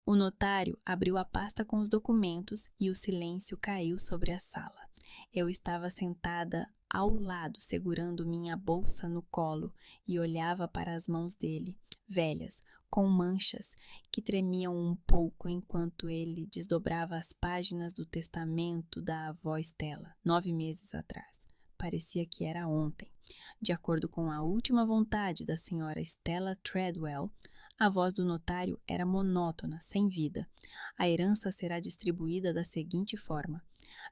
O notário abriu a pasta com os documentos e o silêncio caiu sobre a sala. Eu estava sentada ao lado, segurando minha bolsa no colo, e olhava para as mãos dele, velhas, com manchas, que tremiam um pouco enquanto ele desdobrava as páginas do testamento da avó Stella, 9 meses atrás. Parecia que era ontem. De acordo com a última vontade da senhora Stella Treadwell, a voz do notário era monótona, sem vida. A herança será distribuída da seguinte forma: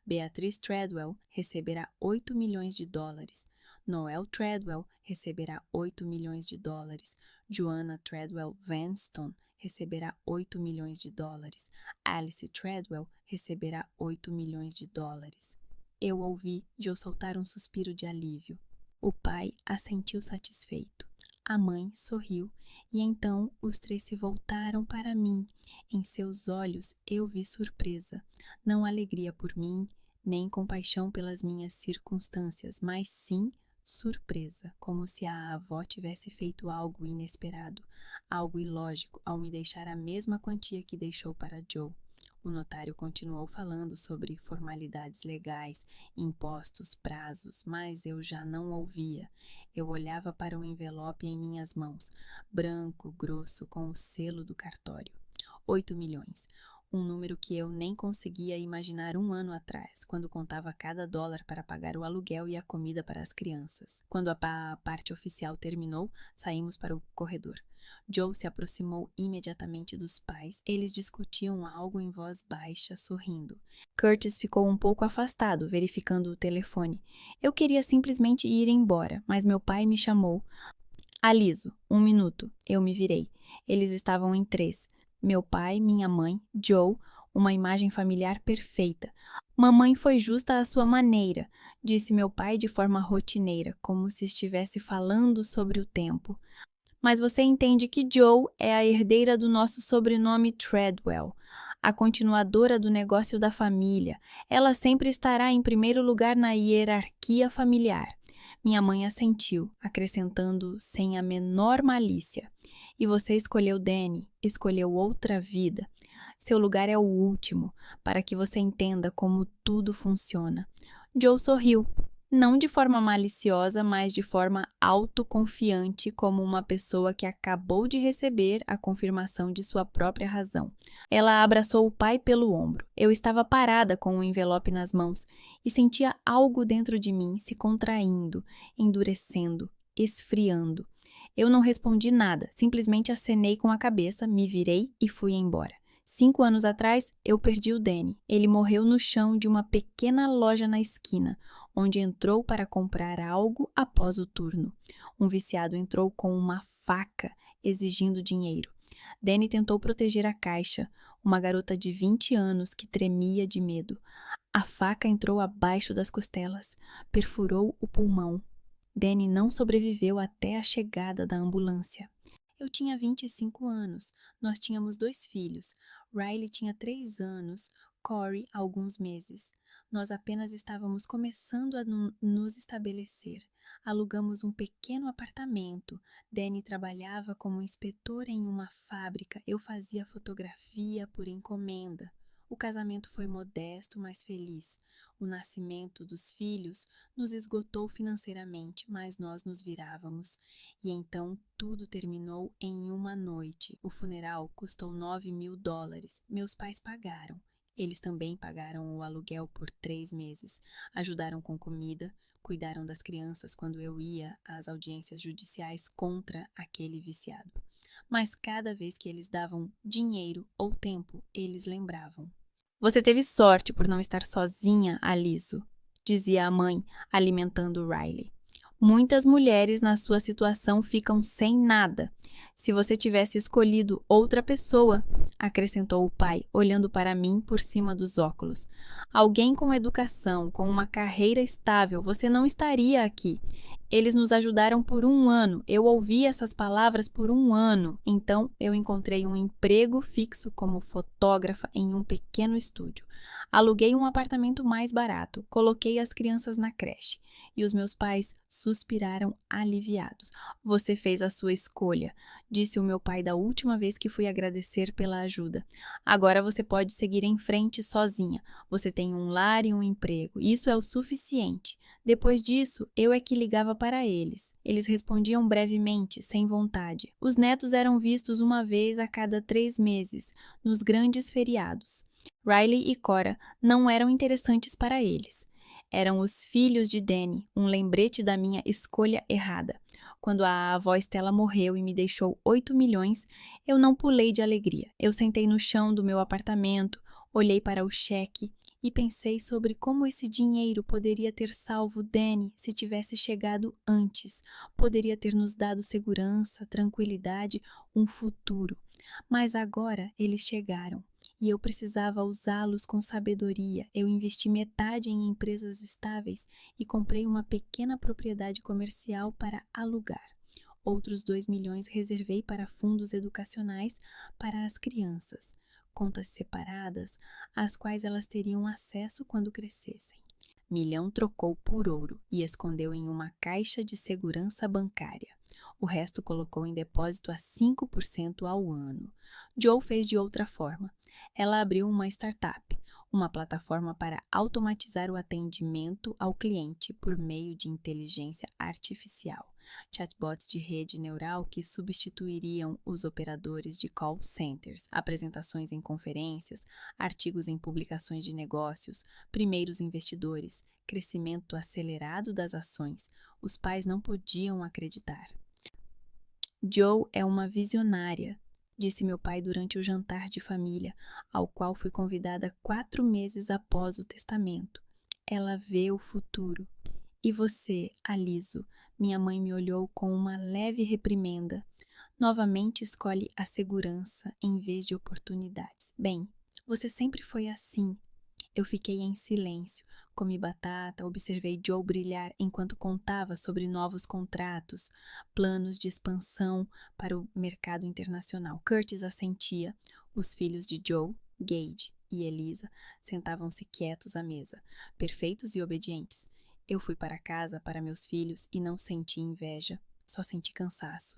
Beatriz Treadwell receberá 8 milhões de dólares. Noel Treadwell receberá 8 milhões de dólares. Joanna Treadwell Vanstone receberá 8 milhões de dólares. Alice Treadwell receberá 8 milhões de dólares. Eu ouvi Joe soltar um suspiro de alívio. O pai assentiu satisfeito. A mãe sorriu, e então os 3 se voltaram para mim. Em seus olhos eu vi surpresa, não alegria por mim, nem compaixão pelas minhas circunstâncias, mas sim surpresa, como se a avó tivesse feito algo inesperado, algo ilógico ao me deixar a mesma quantia que deixou para Joe. O notário continuou falando sobre formalidades legais, impostos, prazos, mas eu já não ouvia. Eu olhava para o envelope em minhas mãos, branco, grosso, com o selo do cartório. 8 milhões. Um número que eu nem conseguia imaginar um ano atrás, quando contava cada dólar para pagar o aluguel e a comida para as crianças. Quando a parte oficial terminou, saímos para o corredor. Joe se aproximou imediatamente dos pais. Eles discutiam algo em voz baixa, sorrindo. Curtis ficou um pouco afastado, verificando o telefone. Eu queria simplesmente ir embora, mas meu pai me chamou. Aliso, 1 minuto. Eu me virei. Eles estavam em 3. Meu pai, minha mãe, Joe, uma imagem familiar perfeita. Mamãe foi justa à sua maneira, disse meu pai de forma rotineira, como se estivesse falando sobre o tempo. Mas você entende que Joe é a herdeira do nosso sobrenome Treadwell, a continuadora do negócio da família. Ela sempre estará em primeiro lugar na hierarquia familiar. Minha mãe assentiu, acrescentando sem a menor malícia. E você escolheu Danny, escolheu outra vida. Seu lugar é o último, para que você entenda como tudo funciona. Joe sorriu. Não de forma maliciosa, mas de forma autoconfiante, como uma pessoa que acabou de receber a confirmação de sua própria razão. Ela abraçou o pai pelo ombro. Eu estava parada com o envelope nas mãos e sentia algo dentro de mim se contraindo, endurecendo, esfriando. Eu não respondi nada, simplesmente acenei com a cabeça, me virei e fui embora. 5 anos atrás, eu perdi o Danny. Ele morreu no chão de uma pequena loja na esquina, onde entrou para comprar algo após o turno. Um viciado entrou com uma faca, exigindo dinheiro. Danny tentou proteger a caixa, uma garota de 20 anos que tremia de medo. A faca entrou abaixo das costelas, perfurou o pulmão. Danny não sobreviveu até a chegada da ambulância. Eu tinha 25 anos. Nós tínhamos 2 filhos. Riley tinha 3 anos, Corey alguns meses. Nós apenas estávamos começando a nos estabelecer. Alugamos um pequeno apartamento. Danny trabalhava como inspetor em uma fábrica. Eu fazia fotografia por encomenda. O casamento foi modesto, mas feliz. O nascimento dos filhos nos esgotou financeiramente, mas nós nos virávamos. E então tudo terminou em uma noite. O funeral custou 9 mil dólares. Meus pais pagaram. Eles também pagaram o aluguel por 3 meses. Ajudaram com comida, cuidaram das crianças quando eu ia às audiências judiciais contra aquele viciado. Mas cada vez que eles davam dinheiro ou tempo, eles lembravam. Você teve sorte por não estar sozinha, Aliso, dizia a mãe, alimentando Riley. Muitas mulheres na sua situação ficam sem nada. Se você tivesse escolhido outra pessoa, acrescentou o pai, olhando para mim por cima dos óculos. Alguém com educação, com uma carreira estável, você não estaria aqui. Eles nos ajudaram por 1 ano. Eu ouvi essas palavras por 1 ano. Então, eu encontrei um emprego fixo como fotógrafa em um pequeno estúdio. Aluguei um apartamento mais barato, coloquei as crianças na creche e os meus pais suspiraram aliviados. Você fez a sua escolha, disse o meu pai da última vez que fui agradecer pela ajuda. Agora você pode seguir em frente sozinha. Você tem um lar e um emprego. Isso é o suficiente. Depois disso, eu é que ligava para eles. Eles respondiam brevemente, sem vontade. Os netos eram vistos uma vez a cada 3 meses, nos grandes feriados. Riley e Cora não eram interessantes para eles. Eram os filhos de Danny, um lembrete da minha escolha errada. Quando a avó Stella morreu e me deixou 8 milhões, eu não pulei de alegria. Eu sentei no chão do meu apartamento, olhei para o cheque e pensei sobre como esse dinheiro poderia ter salvo Danny se tivesse chegado antes. Poderia ter nos dado segurança, tranquilidade, um futuro. Mas agora eles chegaram. E eu precisava usá-los com sabedoria. Eu investi metade em empresas estáveis e comprei uma pequena propriedade comercial para alugar. Outros 2 milhões reservei para fundos educacionais para as crianças, contas separadas, às quais elas teriam acesso quando crescessem. Milhão trocou por ouro e escondeu em uma caixa de segurança bancária. O resto colocou em depósito a 5% ao ano. Joe fez de outra forma. Ela abriu uma startup, uma plataforma para automatizar o atendimento ao cliente por meio de inteligência artificial. Chatbots de rede neural que substituiriam os operadores de call centers, apresentações em conferências, artigos em publicações de negócios, primeiros investidores, crescimento acelerado das ações. Os pais não podiam acreditar. Joe é uma visionária, disse meu pai durante o jantar de família, ao qual fui convidada 4 meses após o testamento. Ela vê o futuro. E você, Aliso? Minha mãe me olhou com uma leve reprimenda. Novamente escolhe a segurança em vez de oportunidades. Bem, você sempre foi assim. Eu fiquei em silêncio, comi batata, observei Joe brilhar enquanto contava sobre novos contratos, planos de expansão para o mercado internacional. Curtis assentia. Os filhos de Joe, Gage e Elisa, sentavam-se quietos à mesa, perfeitos e obedientes. Eu fui para casa para meus filhos e não senti inveja, só senti cansaço.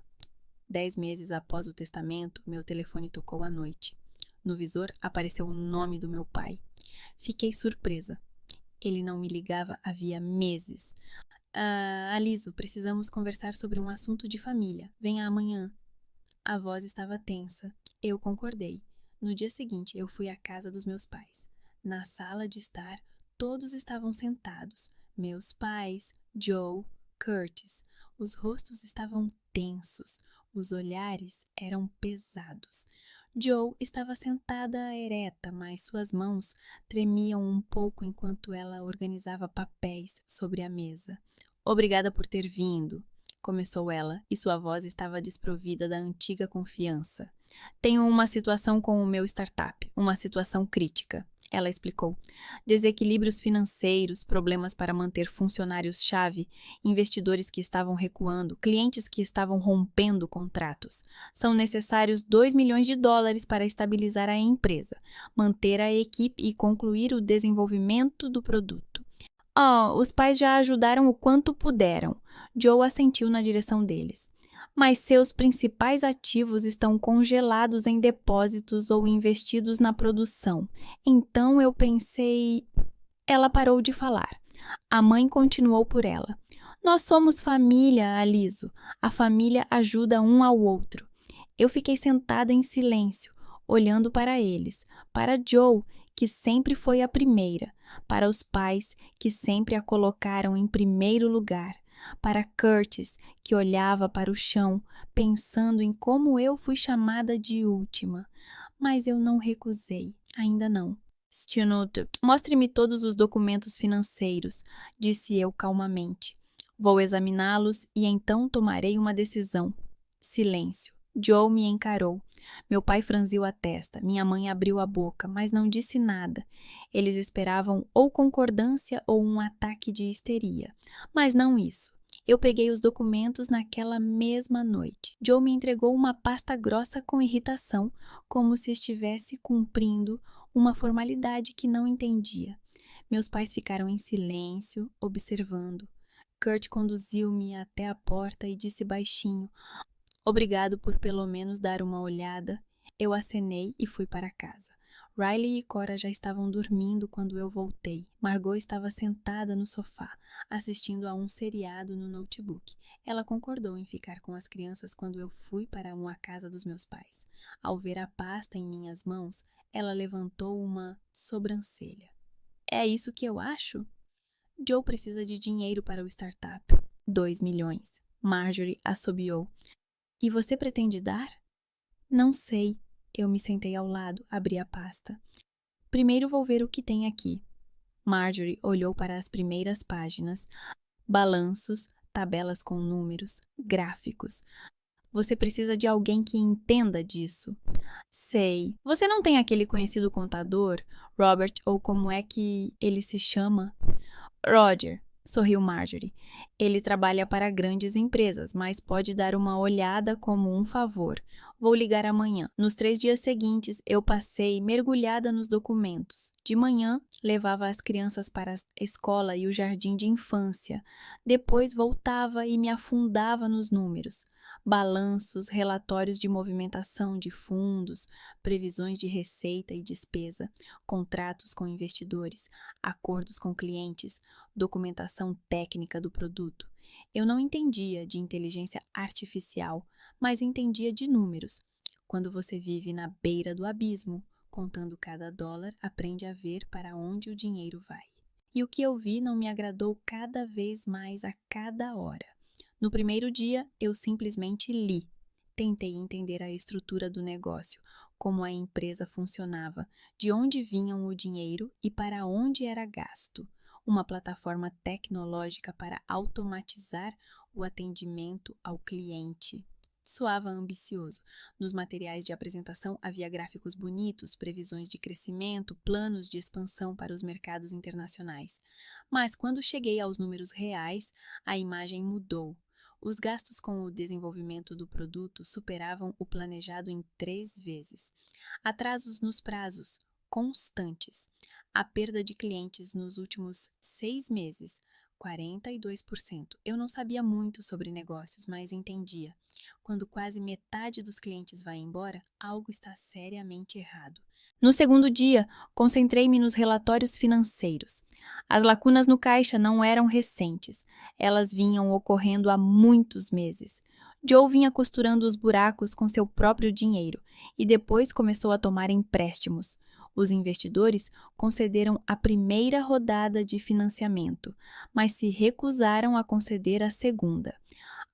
10 meses após o testamento, meu telefone tocou à noite. No visor apareceu o nome do meu pai. Fiquei surpresa. Ele não me ligava havia meses. Aliso, precisamos conversar sobre um assunto de família. Venha amanhã. A voz estava tensa. Eu concordei. No dia seguinte, eu fui à casa dos meus pais. Na sala de estar, todos estavam sentados. Meus pais, Joe, Curtis. Os rostos estavam tensos. Os olhares eram pesados. Joe estava sentada ereta, mas suas mãos tremiam um pouco enquanto ela organizava papéis sobre a mesa. Obrigada por ter vindo, começou ela, e sua voz estava desprovida da antiga confiança. Tenho uma situação com o meu startup, uma situação crítica. Ela explicou. Desequilíbrios financeiros, problemas para manter funcionários-chave, investidores que estavam recuando, clientes que estavam rompendo contratos. São necessários 2 milhões de dólares para estabilizar a empresa, manter a equipe e concluir o desenvolvimento do produto. Os pais já ajudaram o quanto puderam. Joe assentiu na direção deles. Mas seus principais ativos estão congelados em depósitos ou investidos na produção. Então eu pensei... Ela parou de falar. A mãe continuou por ela. Nós somos família, Aliso. A família ajuda um ao outro. Eu fiquei sentada em silêncio, olhando para eles, para Joe, que sempre foi a primeira, para os pais, que sempre a colocaram em primeiro lugar, para Curtis, que olhava para o chão, pensando em como eu fui chamada de última. Mas eu não recusei, ainda não. Stinut, mostre-me todos os documentos financeiros, disse eu calmamente. Vou examiná-los e então tomarei uma decisão. Silêncio. Joe me encarou. Meu pai franziu a testa, minha mãe abriu a boca, mas não disse nada. Eles esperavam ou concordância ou um ataque de histeria, mas não isso. Eu peguei os documentos naquela mesma noite. Joe me entregou uma pasta grossa com irritação, como se estivesse cumprindo uma formalidade que não entendia. Meus pais ficaram em silêncio, observando. Kurt conduziu-me até a porta e disse baixinho: "Obrigado por pelo menos dar uma olhada." Eu acenei e fui para casa. Riley e Cora já estavam dormindo quando eu voltei. Margot estava sentada no sofá, assistindo a um seriado no notebook. Ela concordou em ficar com as crianças quando eu fui para a casa dos meus pais. Ao ver a pasta em minhas mãos, ela levantou uma sobrancelha. "É isso que eu acho?" "Joe precisa de dinheiro para o startup." 2 milhões. Marjorie assobiou. "E você pretende dar?" "Não sei." Eu me sentei ao lado, abri a pasta. "Primeiro vou ver o que tem aqui." Marjorie olhou para as primeiras páginas. Balanços, tabelas com números, gráficos. "Você precisa de alguém que entenda disso." "Sei. Você não tem aquele conhecido contador, Robert, ou como é que ele se chama?" "Roger." Sorriu Marjorie. "Ele trabalha para grandes empresas, mas pode dar uma olhada como um favor. Vou ligar amanhã." Nos 3 dias seguintes, eu passei mergulhada nos documentos. De manhã, levava as crianças para a escola e o jardim de infância. Depois voltava e me afundava nos números. Balanços, relatórios de movimentação de fundos, previsões de receita e despesa, contratos com investidores, acordos com clientes, documentação técnica do produto. Eu não entendia de inteligência artificial, mas entendia de números. Quando você vive na beira do abismo, contando cada dólar, aprende a ver para onde o dinheiro vai. E o que eu vi não me agradou cada vez mais a cada hora. No primeiro dia, eu simplesmente li. Tentei entender a estrutura do negócio, como a empresa funcionava, de onde vinham o dinheiro e para onde era gasto. Uma plataforma tecnológica para automatizar o atendimento ao cliente. Soava ambicioso. Nos materiais de apresentação havia gráficos bonitos, previsões de crescimento, planos de expansão para os mercados internacionais. Mas quando cheguei aos números reais, a imagem mudou. Os gastos com o desenvolvimento do produto superavam o planejado em 3 vezes. Atrasos nos prazos, constantes. A perda de clientes nos últimos 6 meses, 42%. Eu não sabia muito sobre negócios, mas entendia. Quando quase metade dos clientes vai embora, algo está seriamente errado. No segundo dia, concentrei-me nos relatórios financeiros. As lacunas no caixa não eram recentes. Elas vinham ocorrendo há muitos meses. Joe vinha costurando os buracos com seu próprio dinheiro e depois começou a tomar empréstimos. Os investidores concederam a primeira rodada de financiamento, mas se recusaram a conceder a segunda.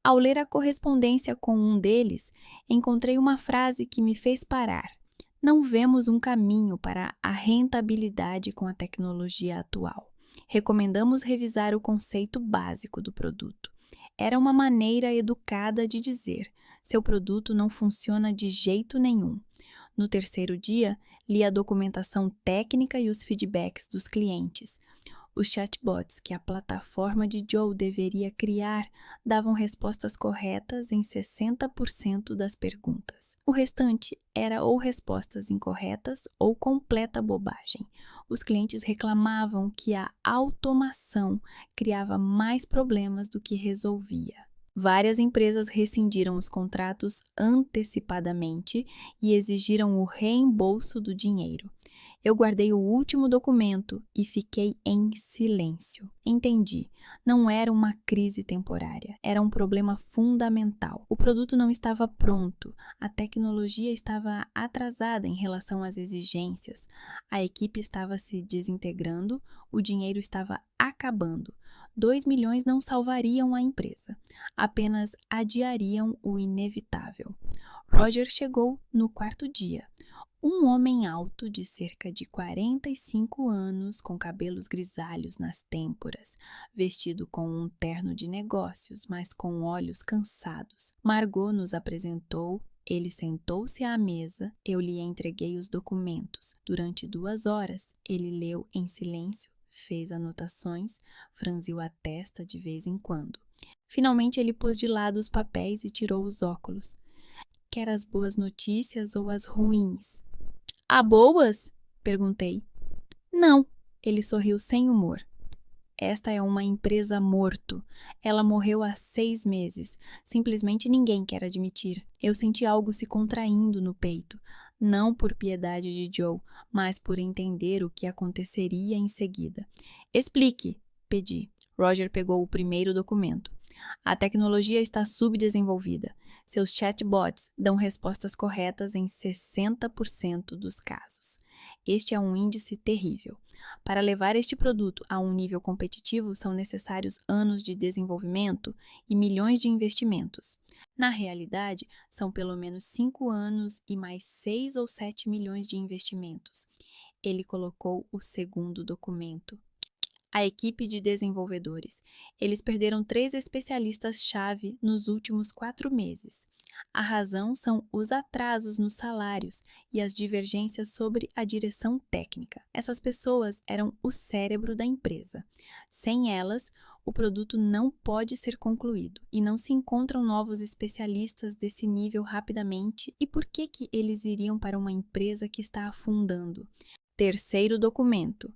Ao ler a correspondência com um deles, encontrei uma frase que me fez parar. "Não vemos um caminho para a rentabilidade com a tecnologia atual. Recomendamos revisar o conceito básico do produto." Era uma maneira educada de dizer: seu produto não funciona de jeito nenhum. No terceiro dia, li a documentação técnica e os feedbacks dos clientes. Os chatbots que a plataforma de Joe deveria criar davam respostas corretas em 60% das perguntas. O restante era ou respostas incorretas ou completa bobagem. Os clientes reclamavam que a automação criava mais problemas do que resolvia. Várias empresas rescindiram os contratos antecipadamente e exigiram o reembolso do dinheiro. Eu guardei o último documento e fiquei em silêncio. Entendi. Não era uma crise temporária, era um problema fundamental. O produto não estava pronto, a tecnologia estava atrasada em relação às exigências, a equipe estava se desintegrando, o dinheiro estava acabando. 2 milhões não salvariam a empresa, apenas adiariam o inevitável. Roger chegou no 4º dia. Um homem alto de cerca de 45 anos, com cabelos grisalhos nas têmporas, vestido com um terno de negócios, mas com olhos cansados. Margot nos apresentou. Ele sentou-se à mesa, eu lhe entreguei os documentos. Durante 2 horas, ele leu em silêncio, fez anotações, franziu a testa de vez em quando. Finalmente ele pôs de lado os papéis e tirou os óculos. Quer as boas notícias ou as ruins? Há boas? Perguntei. Não, ele sorriu sem humor. Esta é uma empresa morto. Ela morreu há 6 meses. Simplesmente ninguém quer admitir. Eu senti algo se contraindo no peito. Não por piedade de Joe, mas por entender o que aconteceria em seguida. Explique, pedi. Roger pegou o primeiro documento. A tecnologia está subdesenvolvida. Seus chatbots dão respostas corretas em 60% dos casos. Este é um índice terrível. Para levar este produto a um nível competitivo, são necessários anos de desenvolvimento e milhões de investimentos. Na realidade, são pelo menos 5 anos e mais 6 ou 7 milhões de investimentos. Ele colocou o segundo documento. A equipe de desenvolvedores. Eles perderam 3 especialistas-chave nos últimos 4 meses. A razão são os atrasos nos salários e as divergências sobre a direção técnica. Essas pessoas eram o cérebro da empresa. Sem elas, o produto não pode ser concluído e não se encontram novos especialistas desse nível rapidamente. E por que eles iriam para uma empresa que está afundando? Terceiro documento.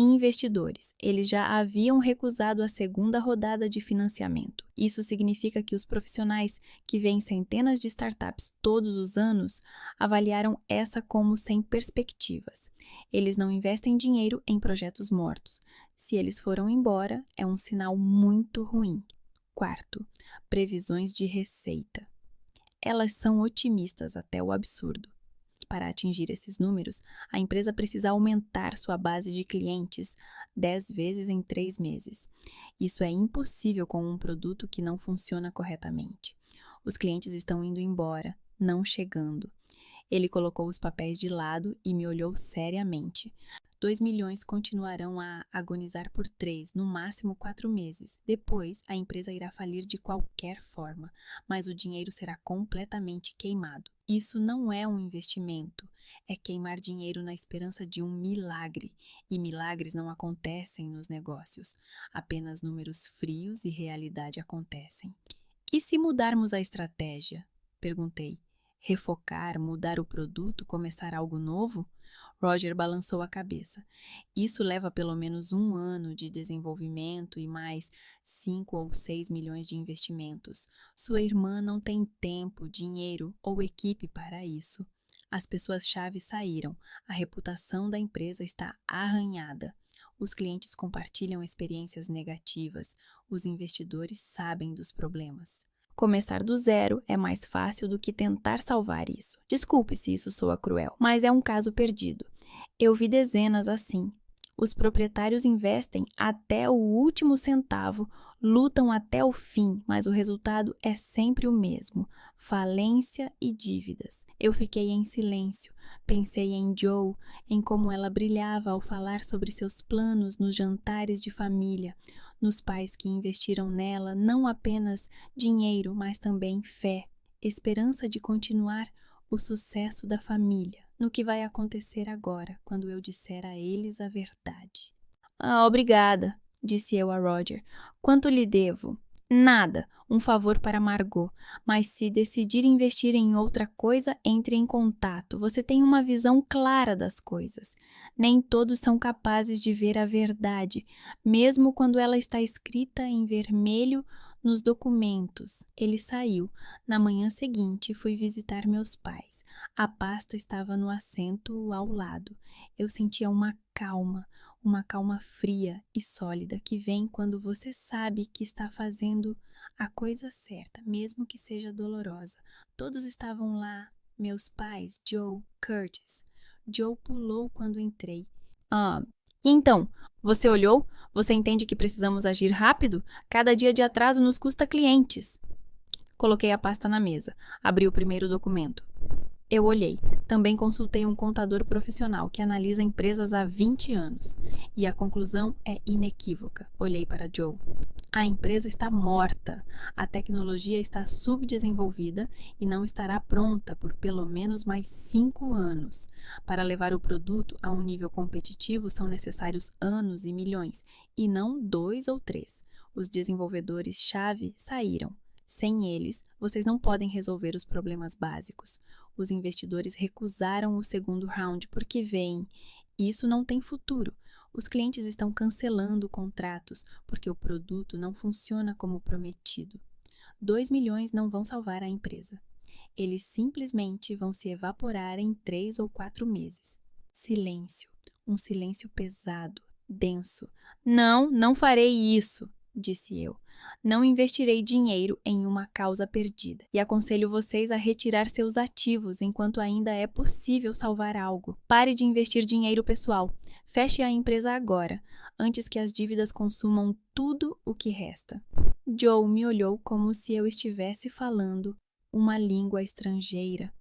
Investidores. Eles já haviam recusado a segunda rodada de financiamento. Isso significa que os profissionais que veem centenas de startups todos os anos avaliaram essa como sem perspectivas. Eles não investem dinheiro em projetos mortos. Se eles foram embora, é um sinal muito ruim. Quarto, previsões de receita. Elas são otimistas até o absurdo. Para atingir esses números, a empresa precisa aumentar sua base de clientes 10 vezes em 3 meses. Isso é impossível com um produto que não funciona corretamente. Os clientes estão indo embora, não chegando. Ele colocou os papéis de lado e me olhou seriamente. 2 milhões continuarão a agonizar por 3, no máximo 4 meses. Depois, a empresa irá falir de qualquer forma, mas o dinheiro será completamente queimado. Isso não é um investimento, é queimar dinheiro na esperança de um milagre. E milagres não acontecem nos negócios. Apenas números frios e realidade acontecem. E se mudarmos a estratégia? Perguntei. Refocar, mudar o produto, começar algo novo? Roger balançou a cabeça. Isso leva pelo menos 1 ano de desenvolvimento e mais 5 ou 6 milhões de investimentos. Sua irmã não tem tempo, dinheiro ou equipe para isso. As pessoas-chave saíram. A reputação da empresa está arranhada. Os clientes compartilham experiências negativas. Os investidores sabem dos problemas. Começar do zero é mais fácil do que tentar salvar isso. Desculpe se isso soa cruel, mas é um caso perdido. Eu vi dezenas assim. Os proprietários investem até o último centavo, lutam até o fim, mas o resultado é sempre o mesmo: falência e dívidas. Eu fiquei em silêncio. Pensei em Joe, em como ela brilhava ao falar sobre seus planos nos jantares de família, nos pais que investiram nela não apenas dinheiro, mas também fé, esperança de continuar o sucesso da família, no que vai acontecer agora, quando eu disser a eles a verdade. Obrigada, disse eu a Roger. Quanto lhe devo? Nada, um favor para Margot, mas se decidir investir em outra coisa, entre em contato. Você tem uma visão clara das coisas. Nem todos são capazes de ver a verdade, mesmo quando ela está escrita em vermelho nos documentos. Ele saiu. Na manhã seguinte, fui visitar meus pais. A pasta estava no assento ao lado. Eu sentia uma calma fria e sólida que vem quando você sabe que está fazendo a coisa certa, mesmo que seja dolorosa. Todos estavam lá, meus pais, Joe, Curtis. Joe pulou quando entrei. Então, você olhou? Você entende que precisamos agir rápido? Cada dia de atraso nos custa clientes. Coloquei a pasta na mesa. Abri o primeiro documento. Eu olhei. Também consultei um contador profissional que analisa empresas há 20 anos. E a conclusão é inequívoca. Olhei para Joe. A empresa está morta. A tecnologia está subdesenvolvida e não estará pronta por pelo menos mais 5 anos. Para levar o produto a um nível competitivo são necessários anos e milhões, e não 2 ou 3. Os desenvolvedores-chave saíram. Sem eles, vocês não podem resolver os problemas básicos. Os investidores recusaram o segundo round porque veem, isso não tem futuro. Os clientes estão cancelando contratos porque o produto não funciona como prometido. 2 milhões não vão salvar a empresa. Eles simplesmente vão se evaporar em 3 ou 4 meses. Silêncio. Um silêncio pesado, denso. Não farei isso, disse eu. Não investirei dinheiro em uma causa perdida e aconselho vocês a retirar seus ativos enquanto ainda é possível salvar algo. Pare de investir dinheiro pessoal. Feche a empresa agora, antes que as dívidas consumam tudo o que resta. Joe me olhou como se eu estivesse falando uma língua estrangeira.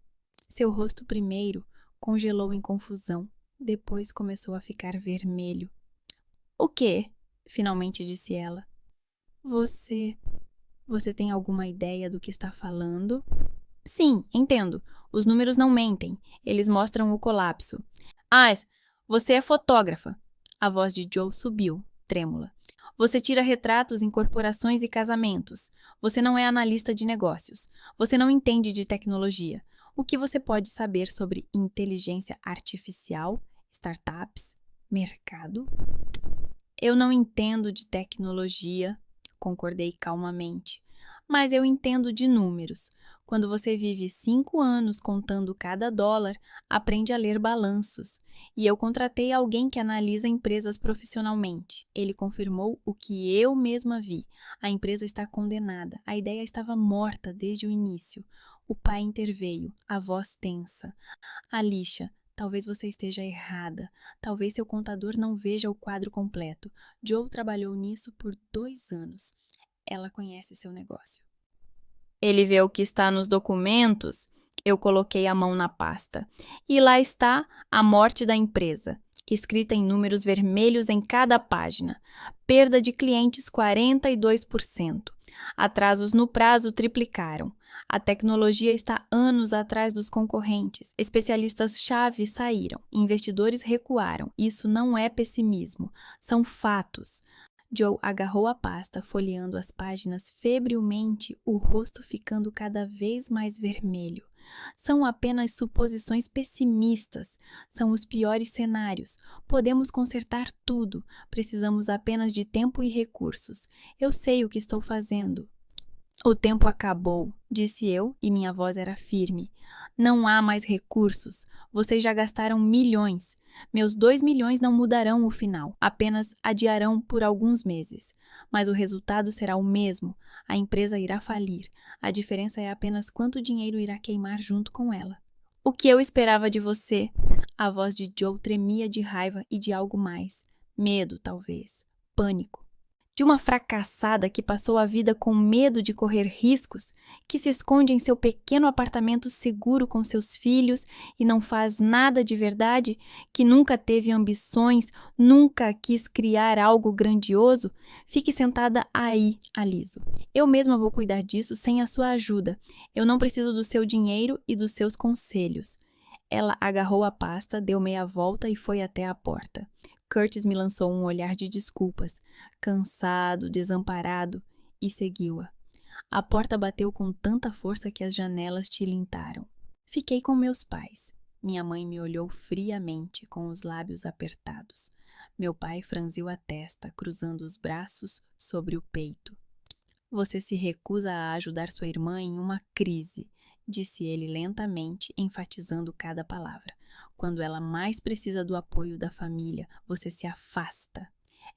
Seu rosto primeiro congelou em confusão, depois começou a ficar vermelho. O quê? Finalmente disse ela. Você tem alguma ideia do que está falando? Sim, entendo. Os números não mentem. Eles mostram o colapso. Ah, você é fotógrafa. A voz de Joe subiu, trêmula. Você tira retratos em corporações e casamentos. Você não é analista de negócios. Você não entende de tecnologia. O que você pode saber sobre inteligência artificial, startups, mercado? Eu não entendo de tecnologia, concordei calmamente, mas eu entendo de números. Quando você vive 5 anos contando cada dólar, aprende a ler balanços. E eu contratei alguém que analisa empresas profissionalmente. Ele confirmou o que eu mesma vi. A empresa está condenada. A ideia estava morta desde o início. O pai interveio, a voz tensa. Alicia, talvez você esteja errada. Talvez seu contador não veja o quadro completo. Joe trabalhou nisso por 2 anos. Ela conhece seu negócio. Ele vê o que está nos documentos? Eu coloquei a mão na pasta. E lá está a morte da empresa, escrita em números vermelhos em cada página. Perda de clientes 42%. Atrasos no prazo triplicaram. A tecnologia está anos atrás dos concorrentes. Especialistas-chave saíram. Investidores recuaram. Isso não é pessimismo. São fatos. Joe agarrou a pasta, folheando as páginas febrilmente, o rosto ficando cada vez mais vermelho. São apenas suposições pessimistas. São os piores cenários. Podemos consertar tudo. Precisamos apenas de tempo e recursos. Eu sei o que estou fazendo. O tempo acabou, disse eu, e minha voz era firme. Não há mais recursos. Vocês já gastaram milhões. Meus 2 milhões não mudarão o final, apenas adiarão por alguns meses. Mas o resultado será o mesmo. A empresa irá falir. A diferença é apenas quanto dinheiro irá queimar junto com ela. O que eu esperava de você? A voz de Joe tremia de raiva e de algo mais. Medo, talvez. Pânico. De uma fracassada que passou a vida com medo de correr riscos, que se esconde em seu pequeno apartamento seguro com seus filhos e não faz nada de verdade, que nunca teve ambições, nunca quis criar algo grandioso, fique sentada aí, Aliso. Eu mesma vou cuidar disso sem a sua ajuda. Eu não preciso do seu dinheiro e dos seus conselhos. Ela agarrou a pasta, deu meia volta e foi até a porta. Curtis me lançou um olhar de desculpas, cansado, desamparado, e seguiu-a. A porta bateu com tanta força que as janelas tilintaram. Fiquei com meus pais. Minha mãe me olhou friamente, com os lábios apertados. Meu pai franziu a testa, cruzando os braços sobre o peito. Você se recusa a ajudar sua irmã em uma crise, disse ele lentamente, enfatizando cada palavra. Quando ela mais precisa do apoio da família, você se afasta.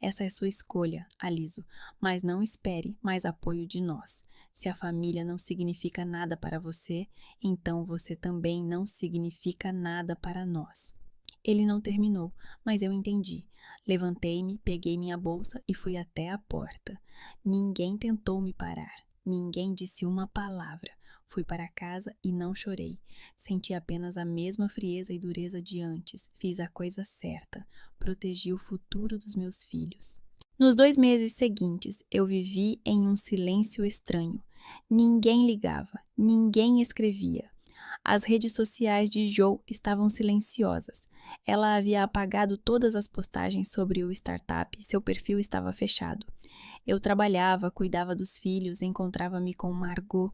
Essa é sua escolha, Aliso, mas não espere mais apoio de nós. Se a família não significa nada para você, então você também não significa nada para nós. Ele não terminou, mas eu entendi. Levantei-me, peguei minha bolsa e fui até a porta. Ninguém tentou me parar. Ninguém disse uma palavra. Fui para casa e não chorei. Senti apenas a mesma frieza e dureza de antes. Fiz a coisa certa. Protegi o futuro dos meus filhos. Nos 2 meses seguintes, eu vivi em um silêncio estranho. Ninguém ligava. Ninguém escrevia. As redes sociais de Joe estavam silenciosas. Ela havia apagado todas as postagens sobre o startup. Seu perfil estava fechado. Eu trabalhava, cuidava dos filhos, encontrava-me com Margot.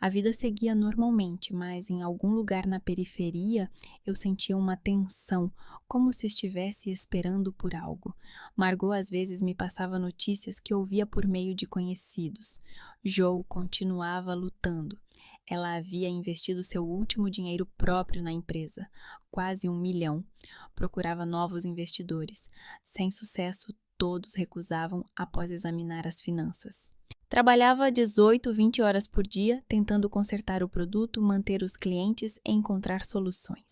A vida seguia normalmente, mas em algum lugar na periferia eu sentia uma tensão, como se estivesse esperando por algo. Margot às vezes me passava notícias que ouvia por meio de conhecidos. Joe continuava lutando. Ela havia investido seu último dinheiro próprio na empresa, quase 1 milhão. Procurava novos investidores. Sem sucesso, todos recusavam após examinar as finanças. Trabalhava 18, 20 horas por dia, tentando consertar o produto, manter os clientes e encontrar soluções.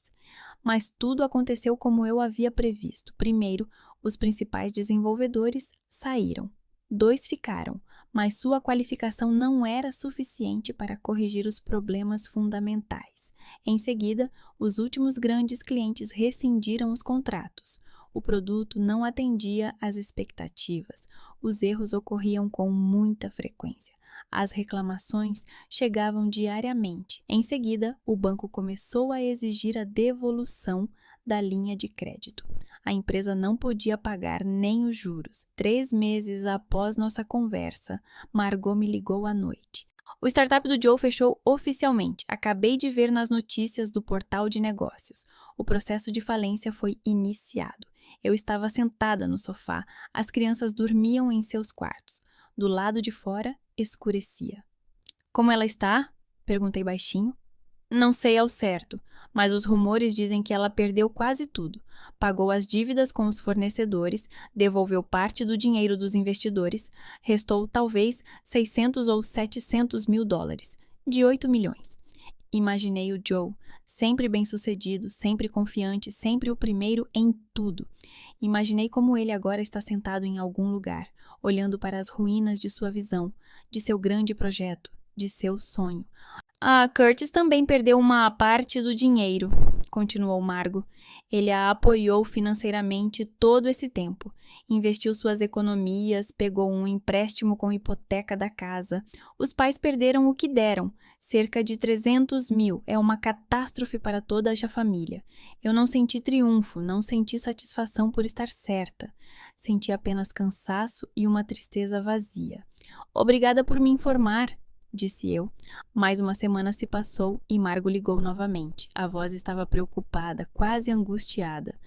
Mas tudo aconteceu como eu havia previsto. Primeiro, os principais desenvolvedores saíram. 2 ficaram, mas sua qualificação não era suficiente para corrigir os problemas fundamentais. Em seguida, os últimos grandes clientes rescindiram os contratos. O produto não atendia às expectativas. Os erros ocorriam com muita frequência. As reclamações chegavam diariamente. Em seguida, o banco começou a exigir a devolução da linha de crédito. A empresa não podia pagar nem os juros. 3 meses após nossa conversa, Margot me ligou à noite. O startup do Joe fechou oficialmente. Acabei de ver nas notícias do portal de negócios. O processo de falência foi iniciado. Eu estava sentada no sofá. As crianças dormiam em seus quartos. Do lado de fora, escurecia. Como ela está? Perguntei baixinho. Não sei ao certo, mas os rumores dizem que ela perdeu quase tudo. Pagou as dívidas com os fornecedores, devolveu parte do dinheiro dos investidores, restou talvez 600 ou 700 mil dólares, de 8 milhões. Imaginei o Joe, sempre bem-sucedido, sempre confiante, sempre o primeiro em tudo. Imaginei como ele agora está sentado em algum lugar, olhando para as ruínas de sua visão, de seu grande projeto, de seu sonho. A Curtis também perdeu uma parte do dinheiro, continuou Margot. Ele a apoiou financeiramente todo esse tempo. Investiu suas economias, pegou um empréstimo com hipoteca da casa. Os pais perderam o que deram, cerca de 300 mil. É uma catástrofe para toda a família. Eu não senti triunfo, não senti satisfação por estar certa. Senti apenas cansaço e uma tristeza vazia. Obrigada por me informar, disse eu. Mais uma semana se passou e Margot ligou novamente. A voz estava preocupada, quase angustiada.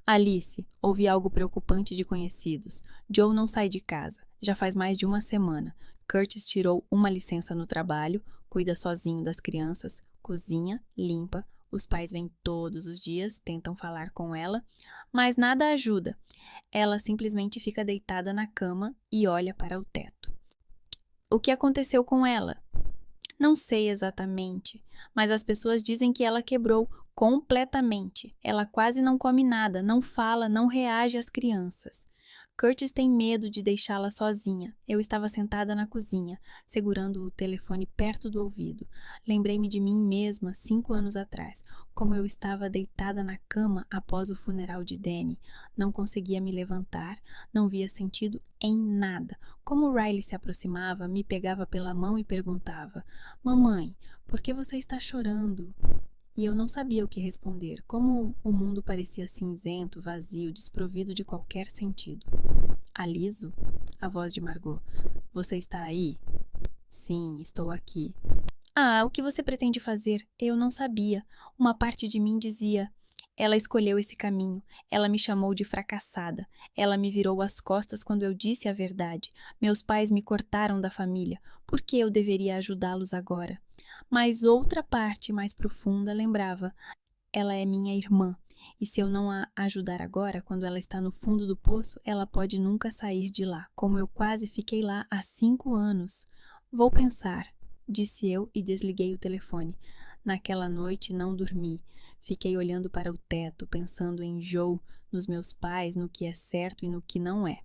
Alice, ouvi algo preocupante de conhecidos. Joe não sai de casa. Já faz mais de uma semana. Curtis tirou uma licença no trabalho, cuida sozinho das crianças, cozinha, limpa. Os pais vêm todos os dias, tentam falar com ela, mas nada ajuda. Ela simplesmente fica deitada na cama e olha para o teto. O que aconteceu com ela? Não sei exatamente, mas as pessoas dizem que ela quebrou completamente. Ela quase não come nada, não fala, não reage às crianças. Curtis tem medo de deixá-la sozinha. Eu estava sentada na cozinha, segurando o telefone perto do ouvido. Lembrei-me de mim mesma 5 anos atrás, como eu estava deitada na cama após o funeral de Danny. Não conseguia me levantar, não via sentido em nada. Como Riley se aproximava, me pegava pela mão e perguntava: "Mamãe, por que você está chorando?" E eu não sabia o que responder, como o mundo parecia cinzento, vazio, desprovido de qualquer sentido. "Aliso?" A voz de Margot. "Você está aí?" "Sim, estou aqui." "Ah, o que você pretende fazer?" Eu não sabia. Uma parte de mim dizia: ela escolheu esse caminho. Ela me chamou de fracassada. Ela me virou as costas quando eu disse a verdade. Meus pais me cortaram da família. Por que eu deveria ajudá-los agora? Mas outra parte mais profunda lembrava: ela é minha irmã. E se eu não a ajudar agora, quando ela está no fundo do poço, ela pode nunca sair de lá, como eu quase fiquei lá há 5 anos. Vou pensar, disse eu e desliguei o telefone. Naquela noite não dormi. Fiquei olhando para o teto, pensando em Joe, nos meus pais, no que é certo e no que não é.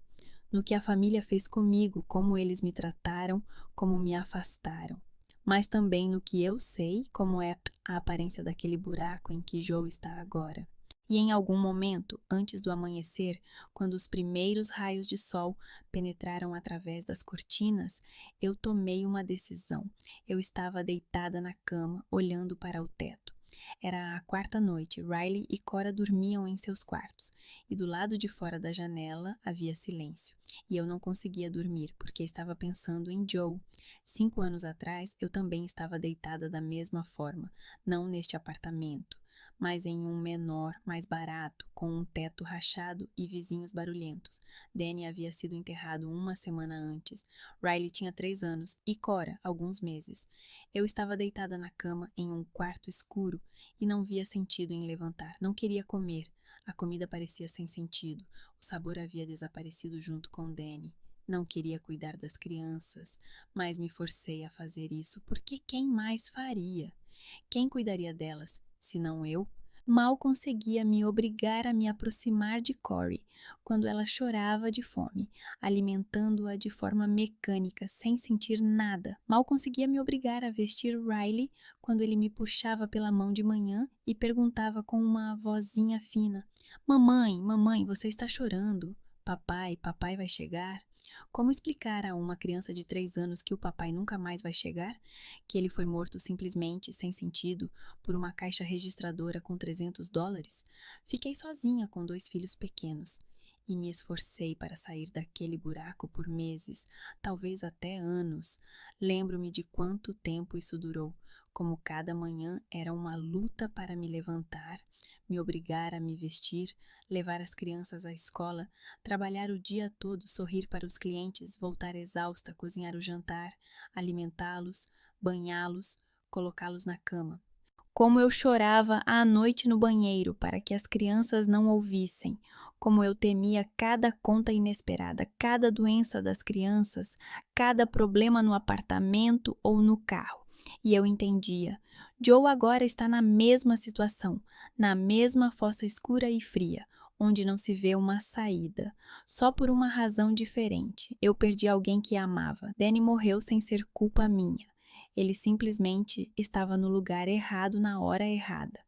No que a família fez comigo, como eles me trataram, como me afastaram. Mas também no que eu sei, como é a aparência daquele buraco em que Joe está agora. E em algum momento, antes do amanhecer, quando os primeiros raios de sol penetraram através das cortinas, eu tomei uma decisão. Eu estava deitada na cama, olhando para o teto. Era a quarta noite. Riley e Cora dormiam em seus quartos, e do lado de fora da janela havia silêncio. E eu não conseguia dormir, porque estava pensando em Joe. 5 anos atrás, eu também estava deitada da mesma forma, não neste apartamento, mas em um menor, mais barato, com um teto rachado e vizinhos barulhentos. Danny havia sido enterrado uma semana antes. Riley tinha 3 anos e Cora, alguns meses. Eu estava deitada na cama em um quarto escuro e não via sentido em levantar. Não queria comer. A comida parecia sem sentido. O sabor havia desaparecido junto com Danny. Não queria cuidar das crianças, mas me forcei a fazer isso, porque quem mais faria? Quem cuidaria delas, se não eu? Mal conseguia me obrigar a me aproximar de Corey quando ela chorava de fome, alimentando-a de forma mecânica, sem sentir nada. Mal conseguia me obrigar a vestir Riley quando ele me puxava pela mão de manhã e perguntava com uma vozinha fina: Mamãe, mamãe, você está chorando? Papai, papai vai chegar? Como explicar a uma criança de 3 anos que o papai nunca mais vai chegar? Que ele foi morto simplesmente, sem sentido, por uma caixa registradora com $300? Fiquei sozinha com 2 filhos pequenos e me esforcei para sair daquele buraco por meses, talvez até anos. Lembro-me de quanto tempo isso durou, como cada manhã era uma luta para me levantar, me obrigar a me vestir, levar as crianças à escola, trabalhar o dia todo, sorrir para os clientes, voltar exausta, cozinhar o jantar, alimentá-los, banhá-los, colocá-los na cama. Como eu chorava à noite no banheiro para que as crianças não ouvissem, como eu temia cada conta inesperada, cada doença das crianças, cada problema no apartamento ou no carro. E eu entendia. Joe agora está na mesma situação, na mesma fossa escura e fria, onde não se vê uma saída, só por uma razão diferente. Eu perdi alguém que amava. Danny morreu sem ser culpa minha. Ele simplesmente estava no lugar errado na hora errada.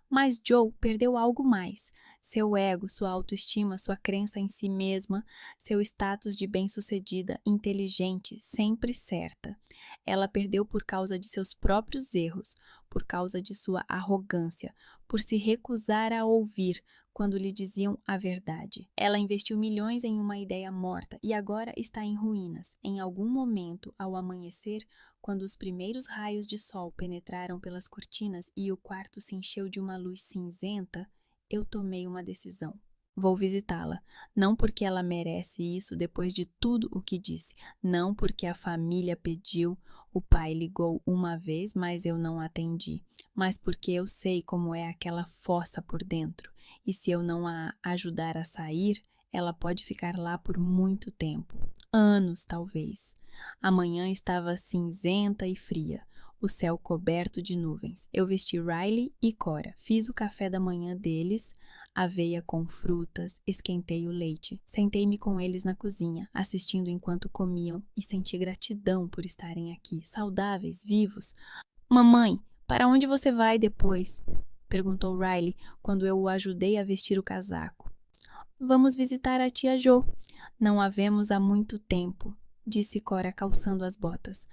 Mas Joe perdeu algo mais: seu ego, sua autoestima, sua crença em si mesma, seu status de bem-sucedida, inteligente, sempre certa. Ela perdeu por causa de seus próprios erros, por causa de sua arrogância, por se recusar a ouvir quando lhe diziam a verdade. Ela investiu milhões em uma ideia morta e agora está em ruínas. Em algum momento, ao amanhecer, quando os primeiros raios de sol penetraram pelas cortinas e o quarto se encheu de uma luz cinzenta, eu tomei uma decisão. Vou visitá-la, não porque ela merece isso depois de tudo o que disse, não porque a família pediu, o pai ligou uma vez, mas eu não atendi, mas porque eu sei como é aquela fossa por dentro, e se eu não a ajudar a sair, ela pode ficar lá por muito tempo, anos talvez. A manhã estava cinzenta e fria, o céu coberto de nuvens. Eu vesti Riley e Cora, fiz o café da manhã deles, aveia com frutas, esquentei o leite. Sentei-me com eles na cozinha, assistindo enquanto comiam e senti gratidão por estarem aqui, saudáveis, vivos. Mamãe, para onde você vai depois? Perguntou Riley quando eu o ajudei a vestir o casaco. Vamos visitar a tia Jo. Não a vemos há muito tempo, disse Cora calçando as botas.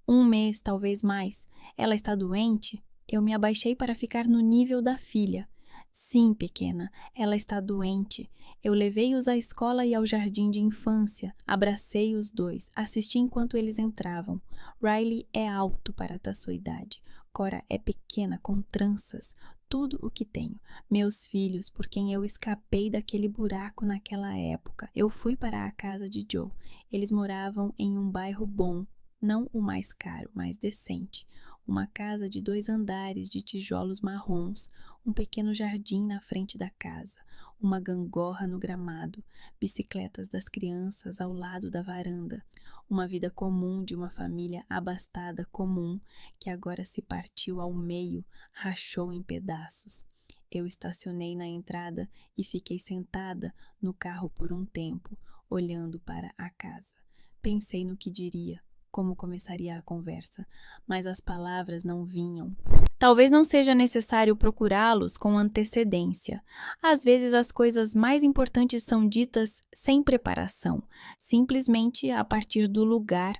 1 mês, talvez mais. Ela está doente? Eu me abaixei para ficar no nível da filha. Sim, pequena, ela está doente. Eu levei-os à escola e ao jardim de infância. Abracei os 2, assisti enquanto eles entravam. Riley é alto para a sua idade. Cora é pequena, com tranças. Tudo o que tenho. Meus filhos, por quem eu escapei daquele buraco naquela época. Eu fui para a casa de Joe. Eles moravam em um bairro bom. Não o mais caro, mas decente. Uma casa de 2 andares de tijolos marrons, um pequeno jardim na frente da casa, uma gangorra no gramado, bicicletas das crianças ao lado da varanda. Uma vida comum de uma família abastada comum que agora se partiu ao meio, rachou em pedaços. Eu estacionei na entrada e fiquei sentada no carro por um tempo, olhando para a casa. Pensei no que diria. Como começaria a conversa, mas as palavras não vinham. Talvez não seja necessário procurá-los com antecedência. Às vezes as coisas mais importantes são ditas sem preparação, simplesmente a partir do lugar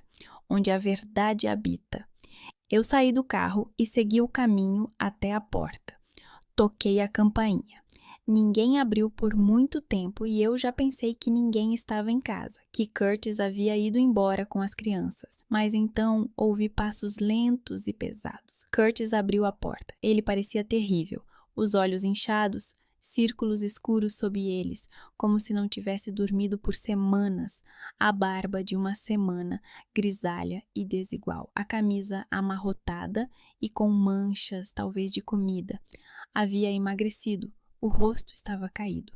onde a verdade habita. Eu saí do carro e segui o caminho até a porta. Toquei a campainha. Ninguém abriu por muito tempo e eu já pensei que ninguém estava em casa, que Curtis havia ido embora com as crianças. Mas então ouvi passos lentos e pesados. Curtis abriu a porta. Ele parecia terrível. Os olhos inchados, círculos escuros sob eles, como se não tivesse dormido por semanas. A barba de uma semana, grisalha e desigual. A camisa amarrotada e com manchas, talvez de comida. Havia emagrecido. O rosto estava caído.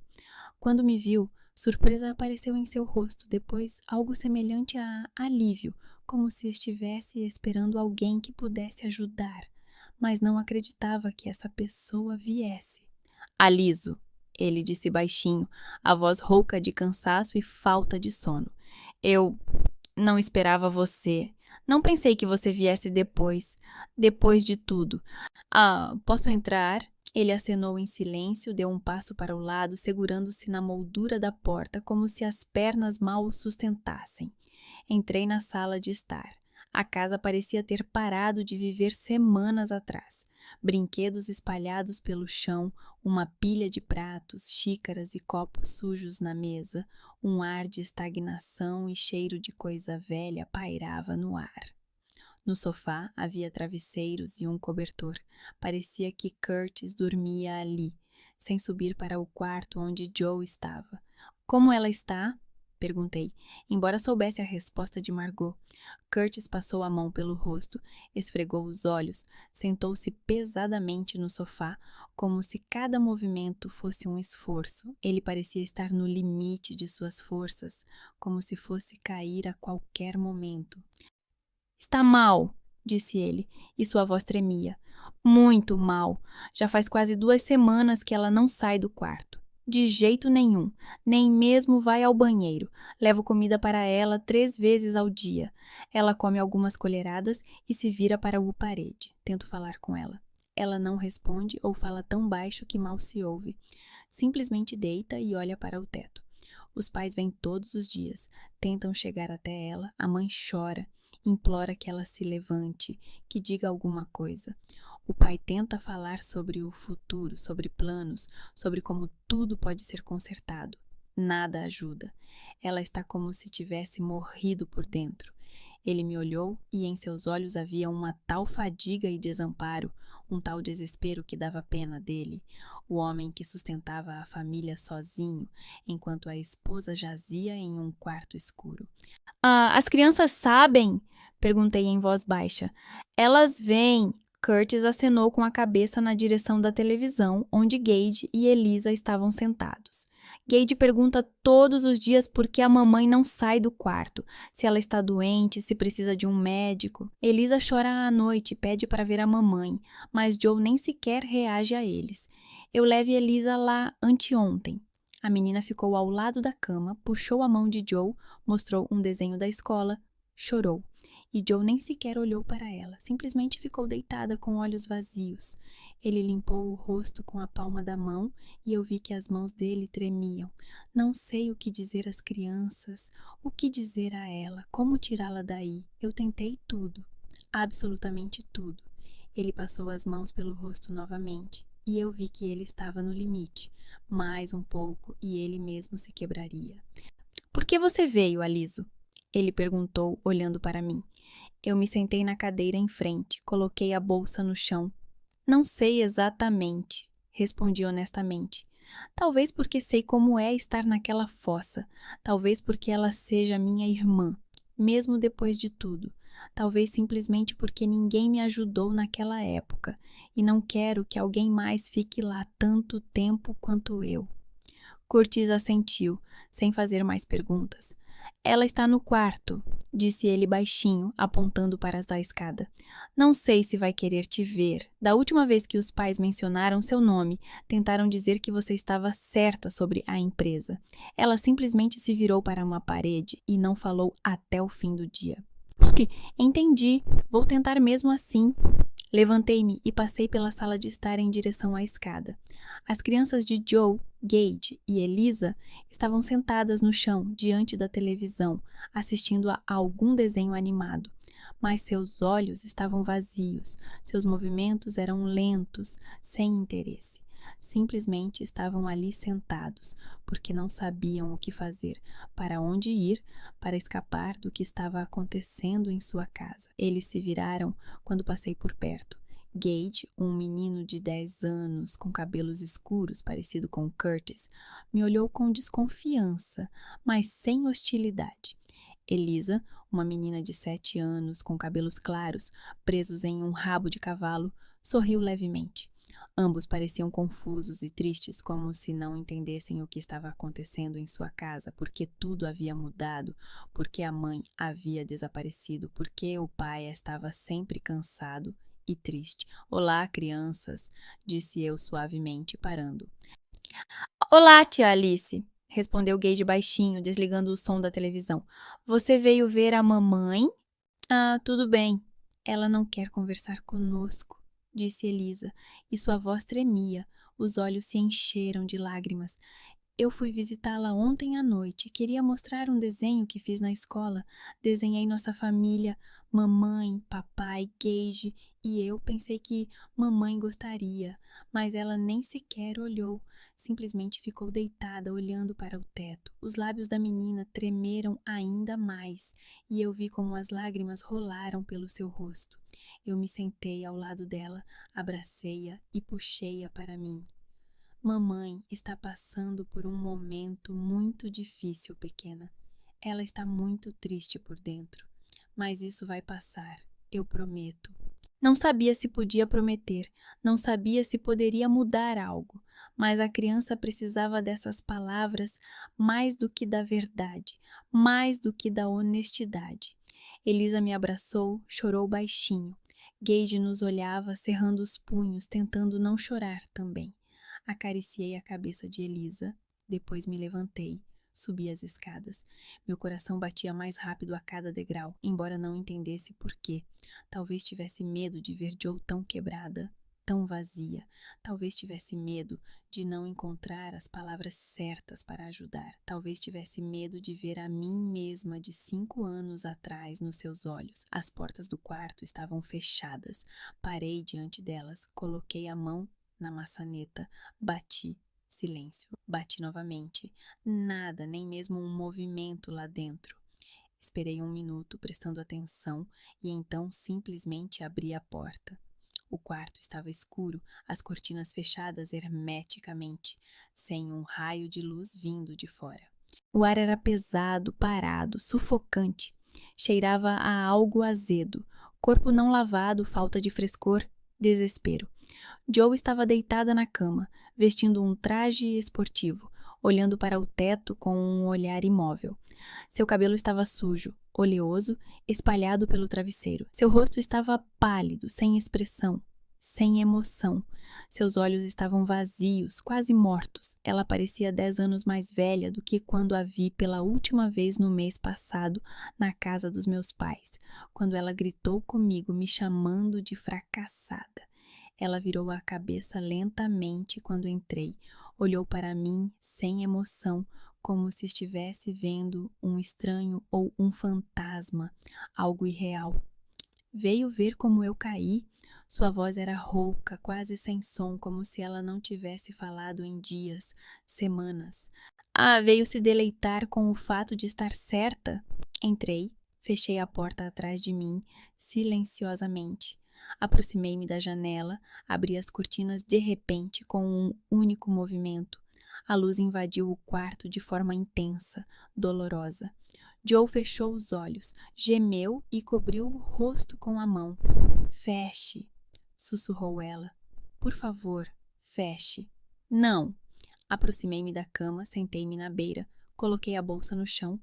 Quando me viu, surpresa apareceu em seu rosto, depois algo semelhante a alívio, como se estivesse esperando alguém que pudesse ajudar, mas não acreditava que essa pessoa viesse. Aliso, ele disse baixinho, a voz rouca de cansaço e falta de sono. Eu não esperava você. Não pensei que você viesse depois de tudo. Posso entrar? Ele acenou em silêncio, deu um passo para o lado, segurando-se na moldura da porta, como se as pernas mal o sustentassem. Entrei na sala de estar. A casa parecia ter parado de viver semanas atrás. Brinquedos espalhados pelo chão, uma pilha de pratos, xícaras e copos sujos na mesa, um ar de estagnação e cheiro de coisa velha pairava no ar. No sofá havia travesseiros e um cobertor. Parecia que Curtis dormia ali, sem subir para o quarto onde Joe estava. Como ela está? Perguntei, embora soubesse a resposta de Margot. Curtis passou a mão pelo rosto, esfregou os olhos, sentou-se pesadamente no sofá, como se cada movimento fosse um esforço. Ele parecia estar no limite de suas forças, como se fosse cair a qualquer momento. Está mal, disse ele, e sua voz tremia. Muito mal. Já faz quase 2 semanas que ela não sai do quarto. De jeito nenhum, nem mesmo vai ao banheiro. Levo comida para ela 3 vezes ao dia. Ela come algumas colheradas e se vira para a parede. Tento falar com ela. Ela não responde ou fala tão baixo que mal se ouve. Simplesmente deita e olha para o teto. Os pais vêm todos os dias, tentam chegar até ela, a mãe chora. Implora que ela se levante, que diga alguma coisa. O pai tenta falar sobre o futuro, sobre planos, sobre como tudo pode ser consertado. Nada ajuda. Ela está como se tivesse morrido por dentro. Ele me olhou e em seus olhos havia uma tal fadiga e desamparo, um tal desespero que dava pena dele. O homem que sustentava a família sozinho, enquanto a esposa jazia em um quarto escuro. As crianças sabem? Perguntei em voz baixa. Elas vêm. Curtis acenou com a cabeça na direção da televisão, onde Gage e Elisa estavam sentados. Gage pergunta todos os dias por que a mamãe não sai do quarto, se ela está doente, se precisa de um médico. Elisa chora à noite e pede para ver a mamãe, mas Joe nem sequer reage a eles. Eu levei Elisa lá anteontem. A menina ficou ao lado da cama, puxou a mão de Joe, mostrou um desenho da escola, chorou. E Joe nem sequer olhou para ela, simplesmente ficou deitada com olhos vazios. Ele limpou o rosto com a palma da mão e eu vi que as mãos dele tremiam. Não sei o que dizer às crianças, o que dizer a ela, como tirá-la daí. Eu tentei tudo, absolutamente tudo. Ele passou as mãos pelo rosto novamente e eu vi que ele estava no limite. Mais um pouco e ele mesmo se quebraria. Por que você veio, Aliso? Ele perguntou, olhando para mim. Eu me sentei na cadeira em frente, coloquei a bolsa no chão. Não sei exatamente, respondi honestamente. Talvez porque sei como é estar naquela fossa. Talvez porque ela seja minha irmã, mesmo depois de tudo. Talvez simplesmente porque ninguém me ajudou naquela época e não quero que alguém mais fique lá tanto tempo quanto eu. Curtis assentiu, sem fazer mais perguntas. Ela está no quarto, disse ele baixinho, apontando para a escada. Não sei se vai querer te ver. Da última vez que os pais mencionaram seu nome, tentaram dizer que você estava certa sobre a empresa. Ela simplesmente se virou para uma parede e não falou até o fim do dia. Entendi. Vou tentar mesmo assim. Levantei-me e passei pela sala de estar em direção à escada. As crianças de Joe, Gage e Elisa estavam sentadas no chão, diante da televisão, assistindo a algum desenho animado. Mas seus olhos estavam vazios, seus movimentos eram lentos, sem interesse. Simplesmente estavam ali sentados, porque não sabiam o que fazer, para onde ir, para escapar do que estava acontecendo em sua casa. Eles se viraram quando passei por perto. Gage, um menino de 10 anos, com cabelos escuros, parecido com Curtis, me olhou com desconfiança, mas sem hostilidade. Elisa, uma menina de 7 anos, com cabelos claros, presos em um rabo de cavalo, sorriu levemente. Ambos pareciam confusos e tristes, como se não entendessem o que estava acontecendo em sua casa, porque tudo havia mudado, porque a mãe havia desaparecido, porque o pai estava sempre cansado e triste. Olá, crianças, disse eu suavemente, parando. Olá, tia Alice, respondeu Gage baixinho, desligando o som da televisão. Você veio ver a mamãe? Ah, tudo bem. Ela não quer conversar conosco, disse Elisa, e sua voz tremia. Os olhos se encheram de lágrimas. Eu fui visitá-la ontem à noite. Queria mostrar um desenho que fiz na escola. Desenhei nossa família, mamãe, papai, Gage e eu. Pensei que mamãe gostaria, mas ela nem sequer olhou. Simplesmente ficou deitada, olhando para o teto. Os lábios da menina tremeram ainda mais e eu vi como as lágrimas rolaram pelo seu rosto. Eu me sentei ao lado dela, abracei-a e puxei-a para mim. Mamãe está passando por um momento muito difícil, pequena. Ela está muito triste por dentro, mas isso vai passar, eu prometo. Não sabia se podia prometer, não sabia se poderia mudar algo, mas a criança precisava dessas palavras mais do que da verdade, mais do que da honestidade. Elisa me abraçou, chorou baixinho. Gage nos olhava, cerrando os punhos, tentando não chorar também. Acariciei a cabeça de Elisa, depois me levantei, subi as escadas. Meu coração batia mais rápido a cada degrau, embora não entendesse por quê. Talvez tivesse medo de ver Joe tão quebrada, tão vazia. Talvez tivesse medo de não encontrar as palavras certas para ajudar. Talvez tivesse medo de ver a mim mesma de 5 anos atrás nos seus olhos. As portas do quarto estavam fechadas. Parei diante delas, coloquei a mão na maçaneta, bati. Silêncio. Bati novamente. Nada, nem mesmo um movimento lá dentro. Esperei 1 minuto, prestando atenção, e então simplesmente abri a porta. O quarto estava escuro, as cortinas fechadas hermeticamente, sem um raio de luz vindo de fora. O ar era pesado, parado, sufocante. Cheirava a algo azedo, corpo não lavado, falta de frescor, desespero. Joe estava deitada na cama, vestindo um traje esportivo, olhando para o teto com um olhar imóvel. Seu cabelo estava sujo, oleoso, espalhado pelo travesseiro. Seu rosto estava pálido, sem expressão, sem emoção. Seus olhos estavam vazios, quase mortos. Ela parecia 10 anos mais velha do que quando a vi pela última vez no mês passado na casa dos meus pais, quando ela gritou comigo, me chamando de fracassada. Ela virou a cabeça lentamente quando entrei, olhou para mim sem emoção, como se estivesse vendo um estranho ou um fantasma, algo irreal. Veio ver como eu caí. Sua voz era rouca, quase sem som, como se ela não tivesse falado em dias, semanas. Ah, veio se deleitar com o fato de estar certa? Entrei, fechei a porta atrás de mim, silenciosamente. Aproximei-me da janela, abri as cortinas de repente com um único movimento. A luz invadiu o quarto de forma intensa, dolorosa. Joe fechou os olhos, gemeu e cobriu o rosto com a mão. Feche, sussurrou ela. Por favor, feche. Não. Aproximei-me da cama, sentei-me na beira, coloquei a bolsa no chão,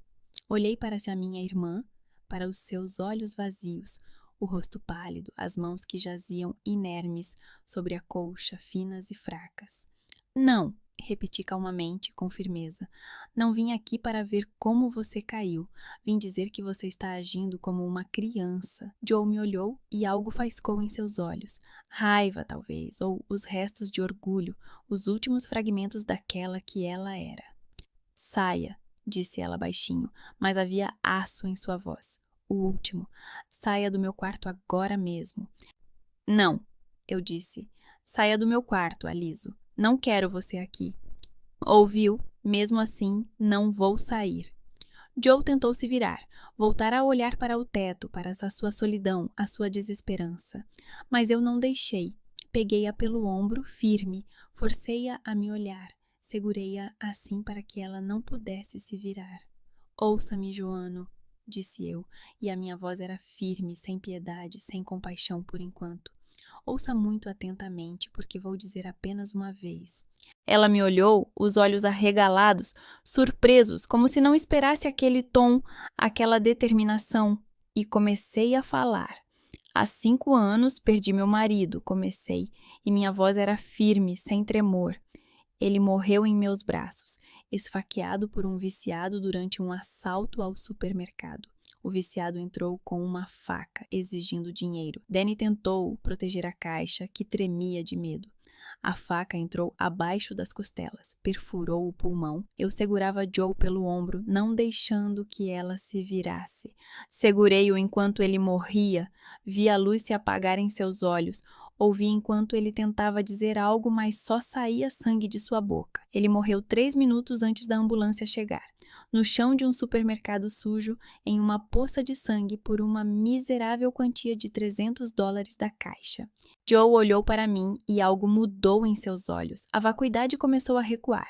olhei para a minha irmã, para os seus olhos vazios, o rosto pálido, as mãos que jaziam inermes sobre a colcha, finas e fracas. Não, repeti calmamente, com firmeza. Não vim aqui para ver como você caiu. Vim dizer que você está agindo como uma criança. Joe me olhou e algo faiscou em seus olhos. Raiva, talvez, ou os restos de orgulho, os últimos fragmentos daquela que ela era. Saia, disse ela baixinho, mas havia aço em sua voz. O último. Saia do meu quarto agora mesmo. Não, eu disse. Saia do meu quarto, Aliso. Não quero você aqui. Ouviu? Mesmo assim, não vou sair. Joe tentou se virar, voltar a olhar para o teto, para a sua solidão, a sua desesperança. Mas eu não deixei. Peguei-a pelo ombro, firme, forcei-a a me olhar, segurei-a assim para que ela não pudesse se virar. Ouça-me, Joano, disse eu, e a minha voz era firme, sem piedade, sem compaixão por enquanto. Ouça muito atentamente, porque vou dizer apenas uma vez. Ela me olhou, os olhos arregalados, surpresos, como se não esperasse aquele tom, aquela determinação, e comecei a falar. Há 5 anos perdi meu marido, comecei, e minha voz era firme, sem tremor. Ele morreu em meus braços, esfaqueado por um viciado durante um assalto ao supermercado. O viciado entrou com uma faca, exigindo dinheiro. Danny tentou proteger a caixa, que tremia de medo. A faca entrou abaixo das costelas, perfurou o pulmão. Eu segurava Joe pelo ombro, não deixando que ela se virasse. Segurei-o enquanto ele morria. Vi a luz se apagar em seus olhos. Ouvi enquanto ele tentava dizer algo, mas só saía sangue de sua boca. Ele morreu 3 minutos antes da ambulância chegar. No chão de um supermercado sujo, em uma poça de sangue por uma miserável quantia de $300 da caixa. Joe olhou para mim e algo mudou em seus olhos. A vacuidade começou a recuar.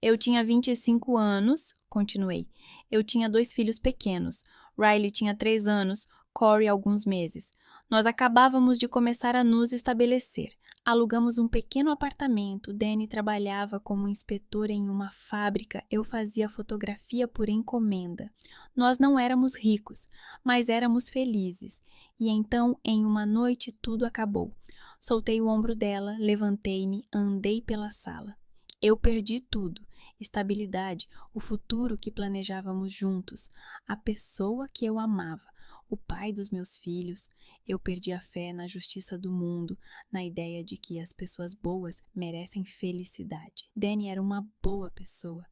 Eu tinha 25 anos, continuei. Eu tinha 2 filhos pequenos. Riley tinha 3 anos, Corey alguns meses. Nós acabávamos de começar a nos estabelecer. Alugamos um pequeno apartamento. Danny trabalhava como inspetor em uma fábrica. Eu fazia fotografia por encomenda. Nós não éramos ricos, mas éramos felizes. E então, em uma noite, tudo acabou. Soltei o ombro dela, levantei-me, andei pela sala. Eu perdi tudo. Estabilidade, o futuro que planejávamos juntos, a pessoa que eu amava, o pai dos meus filhos. Eu perdi a fé na justiça do mundo, na ideia de que as pessoas boas merecem felicidade. Danny era uma boa pessoa.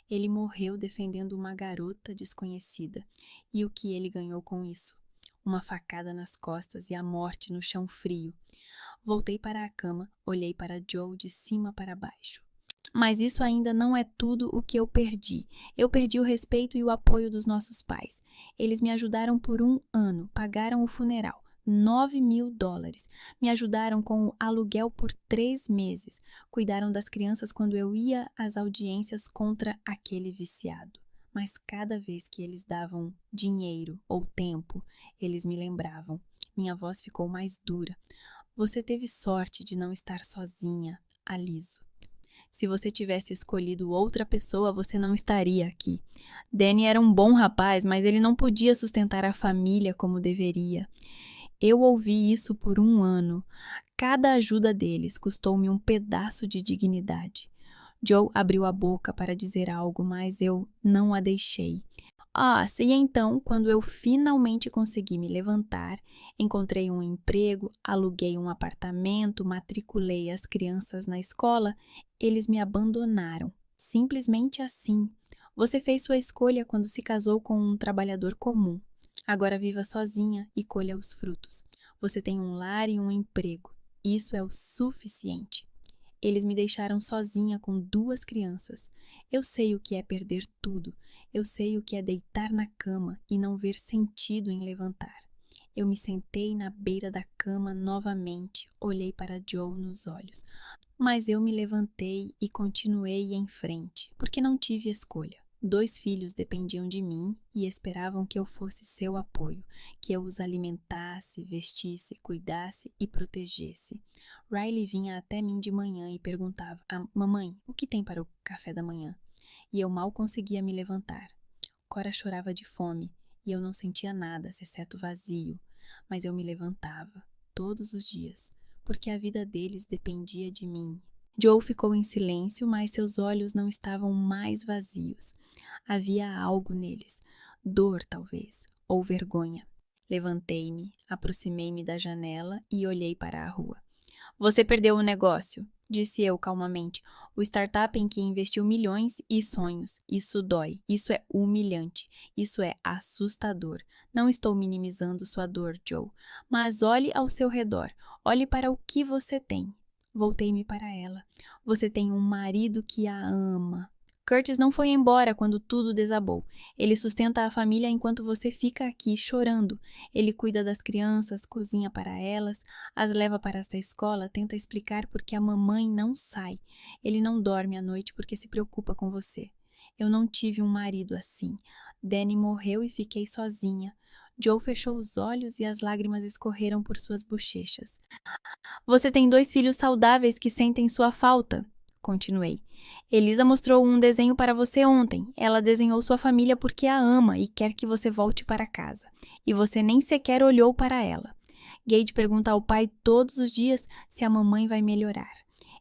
Ele morreu defendendo uma garota desconhecida. E o que ele ganhou com isso? Uma facada nas costas e a morte no chão frio. Voltei para a cama, olhei para Joe de cima para baixo. Mas isso ainda não é tudo o que eu perdi. Eu perdi o respeito e o apoio dos nossos pais. Eles me ajudaram por 1 ano, pagaram o funeral, $9.000. Me ajudaram com o aluguel por 3 meses. Cuidaram das crianças quando eu ia às audiências contra aquele viciado. Mas cada vez que eles davam dinheiro ou tempo, eles me lembravam. Minha voz ficou mais dura. Você teve sorte de não estar sozinha, Aliso. Se você tivesse escolhido outra pessoa, você não estaria aqui. Danny era um bom rapaz, mas ele não podia sustentar a família como deveria. Eu ouvi isso por 1 ano. Cada ajuda deles custou-me um pedaço de dignidade. Joe abriu a boca para dizer algo, mas eu não a deixei. E então, quando eu finalmente consegui me levantar, encontrei um emprego, aluguei um apartamento, matriculei as crianças na escola, eles me abandonaram. Simplesmente assim. Você fez sua escolha quando se casou com um trabalhador comum. Agora viva sozinha e colha os frutos. Você tem um lar e um emprego. Isso é o suficiente. Eles me deixaram sozinha com 2 crianças. Eu sei o que é perder tudo. Eu sei o que é deitar na cama e não ver sentido em levantar. Eu me sentei na beira da cama novamente, olhei para Joe nos olhos. Mas eu me levantei e continuei em frente, porque não tive escolha. 2 filhos dependiam de mim e esperavam que eu fosse seu apoio, que eu os alimentasse, vestisse, cuidasse e protegesse. Riley vinha até mim de manhã e perguntava: mamãe, o que tem para o café da manhã? E eu mal conseguia me levantar. Cora chorava de fome e eu não sentia nada, exceto vazio, mas eu me levantava, todos os dias, porque a vida deles dependia de mim. Joe ficou em silêncio, mas seus olhos não estavam mais vazios. Havia algo neles, dor talvez, ou vergonha. Levantei-me, aproximei-me da janela e olhei para a rua. Você perdeu o negócio, disse eu calmamente. O startup em que investiu milhões e sonhos. Isso dói, isso é humilhante, isso é assustador. Não estou minimizando sua dor, Joe, mas olhe ao seu redor, olhe para o que você tem. Voltei-me para ela. Você tem um marido que a ama. Curtis não foi embora quando tudo desabou. Ele sustenta a família enquanto você fica aqui chorando. Ele cuida das crianças, cozinha para elas, as leva para essa escola, tenta explicar por que a mamãe não sai. Ele não dorme à noite porque se preocupa com você. Eu não tive um marido assim. Danny morreu e fiquei sozinha. Joe fechou os olhos e as lágrimas escorreram por suas bochechas. Você tem 2 filhos saudáveis que sentem sua falta. Continuei. Elisa mostrou um desenho para você ontem. Ela desenhou sua família porque a ama e quer que você volte para casa. E você nem sequer olhou para ela. Gage pergunta ao pai todos os dias se a mamãe vai melhorar.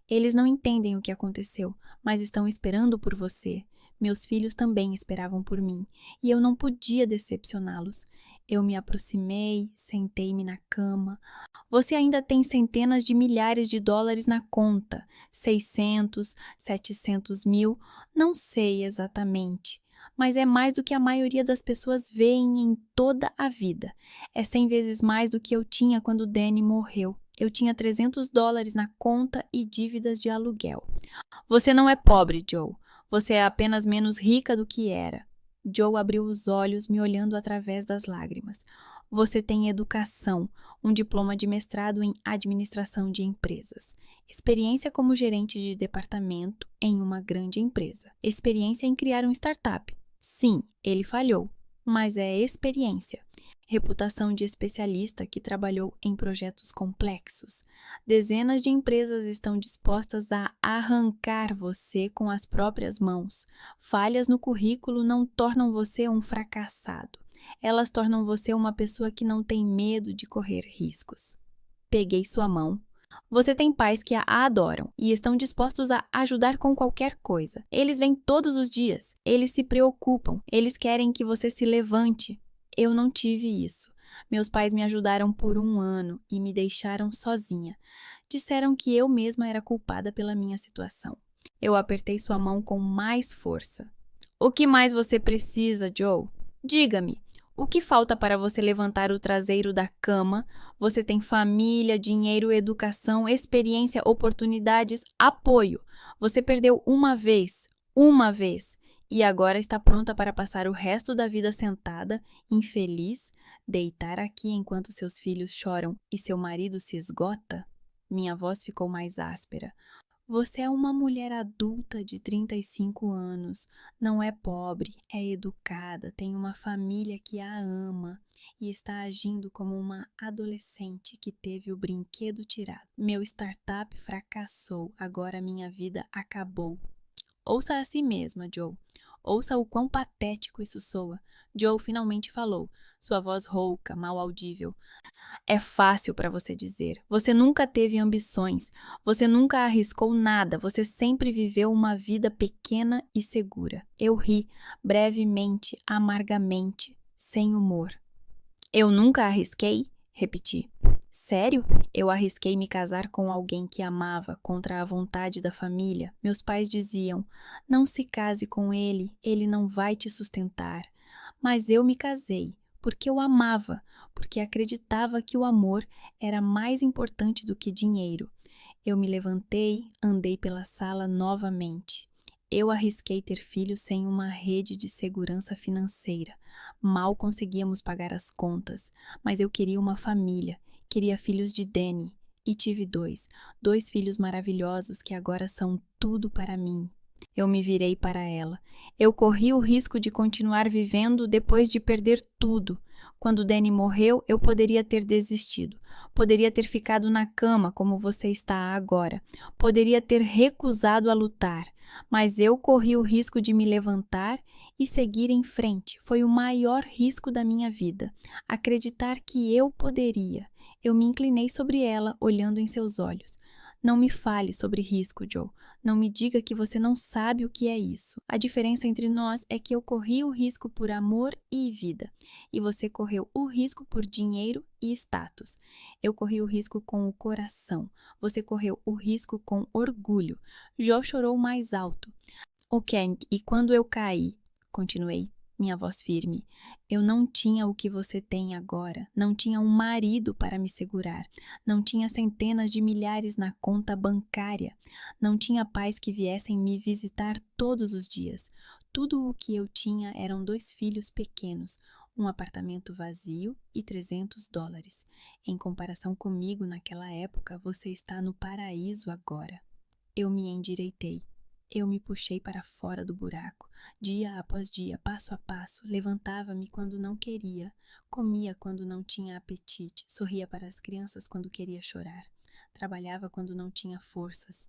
Eles não entendem o que aconteceu, mas estão esperando por você. Meus filhos também esperavam por mim, e eu não podia decepcioná-los. Eu me aproximei, sentei-me na cama. Você ainda tem centenas de milhares de dólares na conta, 600, 700 mil, não sei exatamente. Mas é mais do que a maioria das pessoas veem em toda a vida. É 100 vezes mais do que eu tinha quando Danny morreu. Eu tinha 300 dólares na conta e dívidas de aluguel. Você não é pobre, Joe. Você é apenas menos rica do que era. Joe abriu os olhos, me olhando através das lágrimas. Você tem educação, um diploma de mestrado em administração de empresas, experiência como gerente de departamento em uma grande empresa, experiência em criar um startup. Sim, ele falhou, mas é experiência. Reputação de especialista que trabalhou em projetos complexos. Dezenas de empresas estão dispostas a arrancar você com as próprias mãos. Falhas no currículo não tornam você um fracassado. Elas tornam você uma pessoa que não tem medo de correr riscos. Peguei sua mão. Você tem pais que a adoram e estão dispostos a ajudar com qualquer coisa. Eles vêm todos os dias. Eles se preocupam. Eles querem que você se levante. Eu não tive isso. Meus pais me ajudaram por 1 ano e me deixaram sozinha. Disseram que eu mesma era culpada pela minha situação. Eu apertei sua mão com mais força. O que mais você precisa, Joe? Diga-me. O que falta para você levantar o traseiro da cama? Você tem família, dinheiro, educação, experiência, oportunidades, apoio. Você perdeu uma vez, e agora está pronta para passar o resto da vida sentada, infeliz, deitar aqui enquanto seus filhos choram e seu marido se esgota? Minha voz ficou mais áspera. Você é uma mulher adulta de 35 anos, não é pobre, é educada, tem uma família que a ama e está agindo como uma adolescente que teve o brinquedo tirado. Meu startup fracassou, agora minha vida acabou. Ouça a si mesma, Joe. Ouça o quão patético isso soa. Joe finalmente falou, sua voz rouca, mal audível. É fácil para você dizer. Você nunca teve ambições. Você nunca arriscou nada. Você sempre viveu uma vida pequena e segura. Eu ri, brevemente, amargamente, sem humor. Eu nunca arrisquei? Repeti. Sério? Eu arrisquei me casar com alguém que amava contra a vontade da família. Meus pais diziam, não se case com ele, ele não vai te sustentar. Mas eu me casei, porque eu amava, porque acreditava que o amor era mais importante do que dinheiro. Eu me levantei, andei pela sala novamente. Eu arrisquei ter filhos sem uma rede de segurança financeira. Mal conseguíamos pagar as contas, mas eu queria uma família. Queria filhos de Danny, e tive 2 filhos maravilhosos que agora são tudo para mim. Eu me virei para ela. Eu corri o risco de continuar vivendo depois de perder tudo. Quando Danny morreu, eu poderia ter desistido. Poderia ter ficado na cama como você está agora. Poderia ter recusado a lutar. Mas eu corri o risco de me levantar e seguir em frente. Foi o maior risco da minha vida. Acreditar que eu poderia. Eu me inclinei sobre ela, olhando em seus olhos. Não me fale sobre risco, Joe. Não me diga que você não sabe o que é isso. A diferença entre nós é que eu corri o risco por amor e vida, e você correu o risco por dinheiro e status. Eu corri o risco com o coração. Você correu o risco com orgulho. Joe chorou mais alto. Ok, e quando eu caí, continuei, minha voz firme. Eu não tinha o que você tem agora. Não tinha um marido para me segurar. Não tinha centenas de milhares na conta bancária. Não tinha pais que viessem me visitar todos os dias. Tudo o que eu tinha eram 2 filhos pequenos, um apartamento vazio e $300. Em comparação comigo naquela época, você está no paraíso agora. Eu me endireitei. Eu me puxei para fora do buraco, dia após dia, passo a passo, levantava-me quando não queria, comia quando não tinha apetite, sorria para as crianças quando queria chorar, trabalhava quando não tinha forças.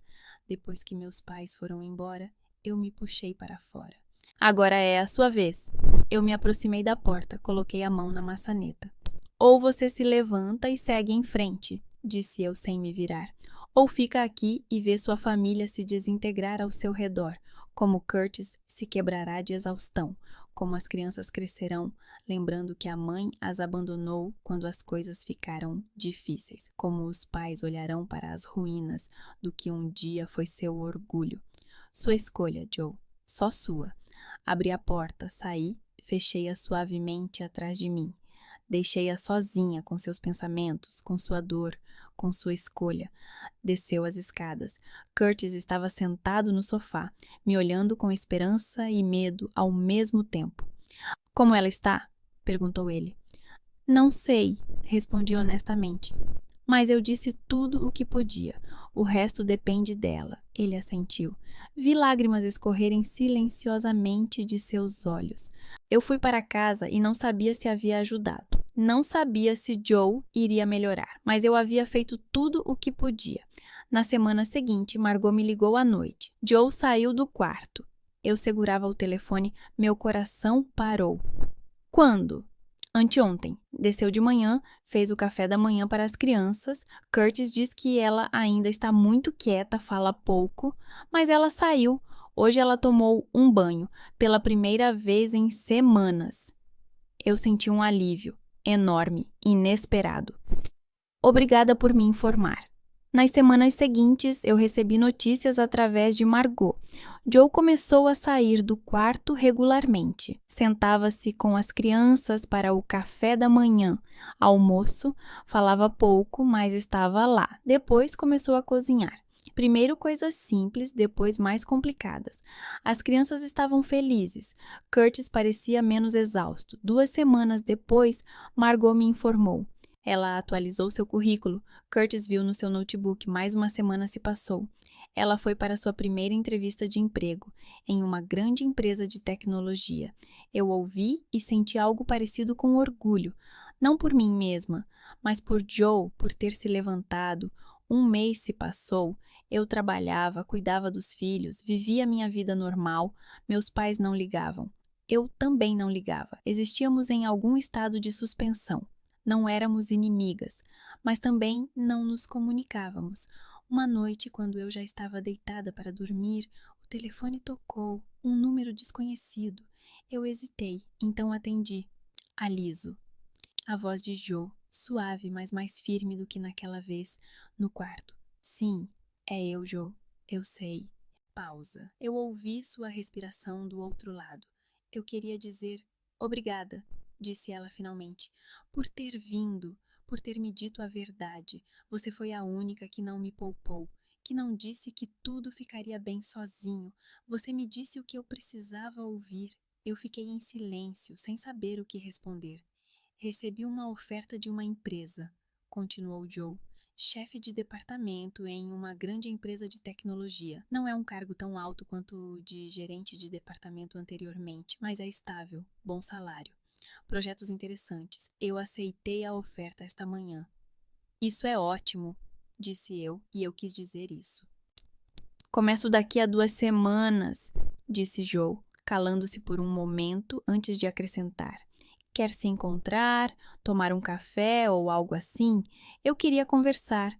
Depois que meus pais foram embora, eu me puxei para fora. Agora é a sua vez. Eu me aproximei da porta, coloquei a mão na maçaneta. Ou você se levanta e segue em frente, disse eu sem me virar. Ou fica aqui e vê sua família se desintegrar ao seu redor, como Curtis se quebrará de exaustão, como as crianças crescerão, lembrando que a mãe as abandonou quando as coisas ficaram difíceis, como os pais olharão para as ruínas do que um dia foi seu orgulho. Sua escolha, Joe, só sua. Abri a porta, saí, fechei-a suavemente atrás de mim. Deixei-a sozinha com seus pensamentos, com sua dor, com sua escolha. Desceu as escadas. Curtis estava sentado no sofá, me olhando com esperança e medo ao mesmo tempo. Como ela está? Perguntou ele. Não sei, respondi honestamente. Mas eu disse tudo o que podia. O resto depende dela, ele assentiu. Vi lágrimas escorrerem silenciosamente de seus olhos. Eu fui para casa e não sabia se havia ajudado. Não sabia se Joe iria melhorar, mas eu havia feito tudo o que podia. Na semana seguinte, Margot me ligou à noite. Joe saiu do quarto. Eu segurava o telefone, meu coração parou. Quando? Anteontem. Desceu de manhã, fez o café da manhã para as crianças. Curtis diz que ela ainda está muito quieta, fala pouco, mas ela saiu. Hoje ela tomou um banho, pela primeira vez em semanas. Eu senti um alívio, enorme, inesperado. Obrigada por me informar. Nas semanas seguintes, eu recebi notícias através de Margot. Joe começou a sair do quarto regularmente. Sentava-se com as crianças para o café da manhã, almoço, falava pouco, mas estava lá. Depois começou a cozinhar. Primeiro coisas simples, depois mais complicadas. As crianças estavam felizes. Curtis parecia menos exausto. 2 semanas depois, Margot me informou. Ela atualizou seu currículo. Curtis viu no seu notebook. Mais uma semana se passou. Ela foi para sua primeira entrevista de emprego, em uma grande empresa de tecnologia. Eu ouvi e senti algo parecido com orgulho. Não por mim mesma, mas por Joe, por ter se levantado. 1 mês se passou. Eu trabalhava, cuidava dos filhos, vivia minha vida normal. Meus pais não ligavam. Eu também não ligava. Existíamos em algum estado de suspensão. Não éramos inimigas, mas também não nos comunicávamos. Uma noite, quando eu já estava deitada para dormir, o telefone tocou, um número desconhecido. Eu hesitei, então atendi. Aliso. A voz de Joe, suave, mas mais firme do que naquela vez, no quarto. Sim, é eu, Joe. Eu sei. Pausa. Eu ouvi sua respiração do outro lado. Eu queria dizer obrigada, disse ela finalmente, por ter vindo, por ter me dito a verdade. Você foi a única que não me poupou, que não disse que tudo ficaria bem sozinho. Você me disse o que eu precisava ouvir. Eu fiquei em silêncio, sem saber o que responder. Recebi uma oferta de uma empresa, continuou Joe. Chefe de departamento em uma grande empresa de tecnologia. Não é um cargo tão alto quanto o de gerente de departamento anteriormente, mas é estável, bom salário. Projetos interessantes. Eu aceitei a oferta esta manhã. Isso é ótimo, disse eu, e eu quis dizer isso. Começo daqui a 2 semanas, disse Joe, calando-se por um momento antes de acrescentar. Quer se encontrar, tomar um café ou algo assim? Eu queria conversar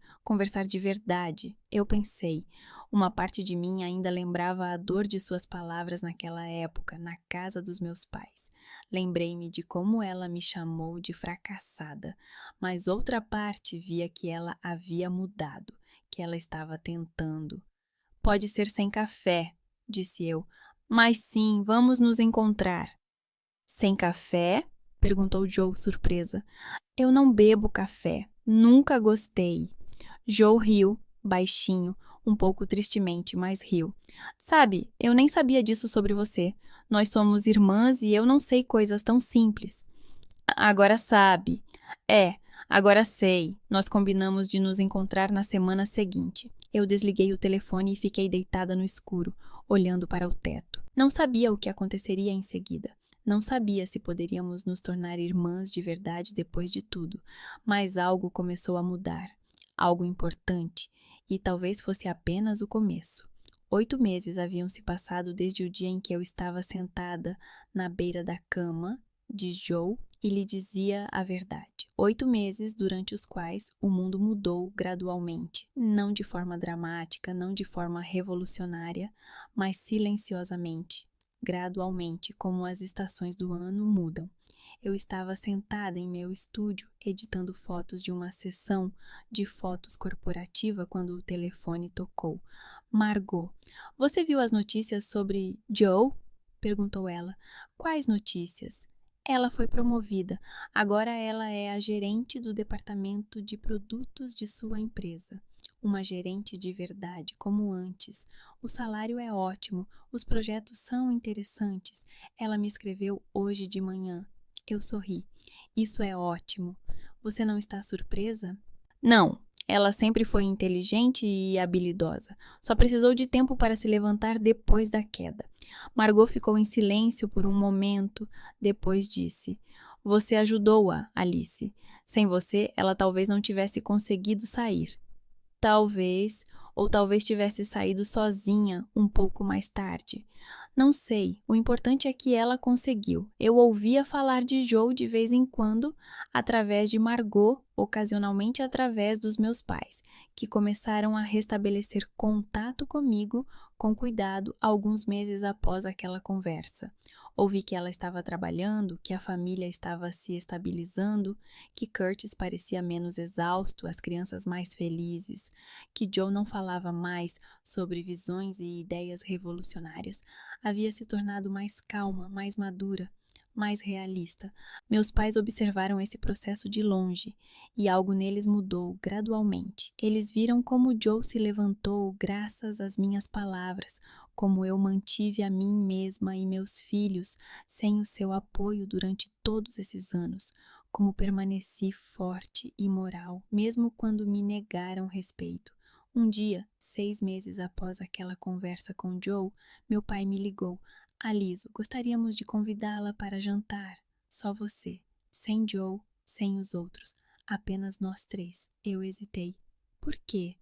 de verdade. Eu pensei. Uma parte de mim ainda lembrava a dor de suas palavras naquela época, na casa dos meus pais. Lembrei-me de como ela me chamou de fracassada, mas outra parte via que ela havia mudado, que ela estava tentando. Pode ser sem café, disse eu, mas sim, vamos nos encontrar. Sem café? Perguntou Joe, surpresa. Eu não bebo café. Nunca gostei. Joe riu, baixinho, um pouco tristemente, mas riu. Sabe, eu nem sabia disso sobre você. Nós somos irmãs e eu não sei coisas tão simples. Agora sabe. É, agora sei. Nós combinamos de nos encontrar na semana seguinte. Eu desliguei o telefone e fiquei deitada no escuro, olhando para o teto. Não sabia o que aconteceria em seguida. Não sabia se poderíamos nos tornar irmãs de verdade depois de tudo, mas algo começou a mudar. Algo importante, e talvez fosse apenas o começo. 8 meses haviam se passado desde o dia em que eu estava sentada na beira da cama de Joe e lhe dizia a verdade. 8 meses durante os quais o mundo mudou gradualmente, não de forma dramática, não de forma revolucionária, mas silenciosamente, gradualmente, como as estações do ano mudam. Eu estava sentada em meu estúdio, editando fotos de uma sessão de fotos corporativa quando o telefone tocou. Margot, você viu as notícias sobre Joe? Perguntou ela. Quais notícias? Ela foi promovida. Agora ela é a gerente do departamento de produtos de sua empresa. Uma gerente de verdade, como antes. O salário é ótimo, os projetos são interessantes. Ela me escreveu hoje de manhã. Eu sorri. Isso é ótimo. Você não está surpresa? Não. Ela sempre foi inteligente e habilidosa. Só precisou de tempo para se levantar depois da queda. Margot ficou em silêncio por um momento, depois disse: Você ajudou-a, Alice. Sem você, ela talvez não tivesse conseguido sair. Talvez, ou talvez tivesse saído sozinha um pouco mais tarde. Não sei, o importante é que ela conseguiu. Eu ouvia falar de Joe de vez em quando, através de Margot, ocasionalmente através dos meus pais, que começaram a restabelecer contato comigo com cuidado alguns meses após aquela conversa. Ouvi que ela estava trabalhando, que a família estava se estabilizando, que Curtis parecia menos exausto, as crianças mais felizes, que Joe não falava mais sobre visões e ideias revolucionárias, havia se tornado mais calma, mais madura, mais realista. Meus pais observaram esse processo de longe e algo neles mudou gradualmente. Eles viram como Joe se levantou graças às minhas palavras, como eu mantive a mim mesma e meus filhos sem o seu apoio durante todos esses anos, como permaneci forte e moral, mesmo quando me negaram respeito. Um dia, 6 meses após aquela conversa com Joe, meu pai me ligou. Aliso, gostaríamos de convidá-la para jantar. Só você. Sem Joe, sem os outros. Apenas nós 3. Eu hesitei. Por quê?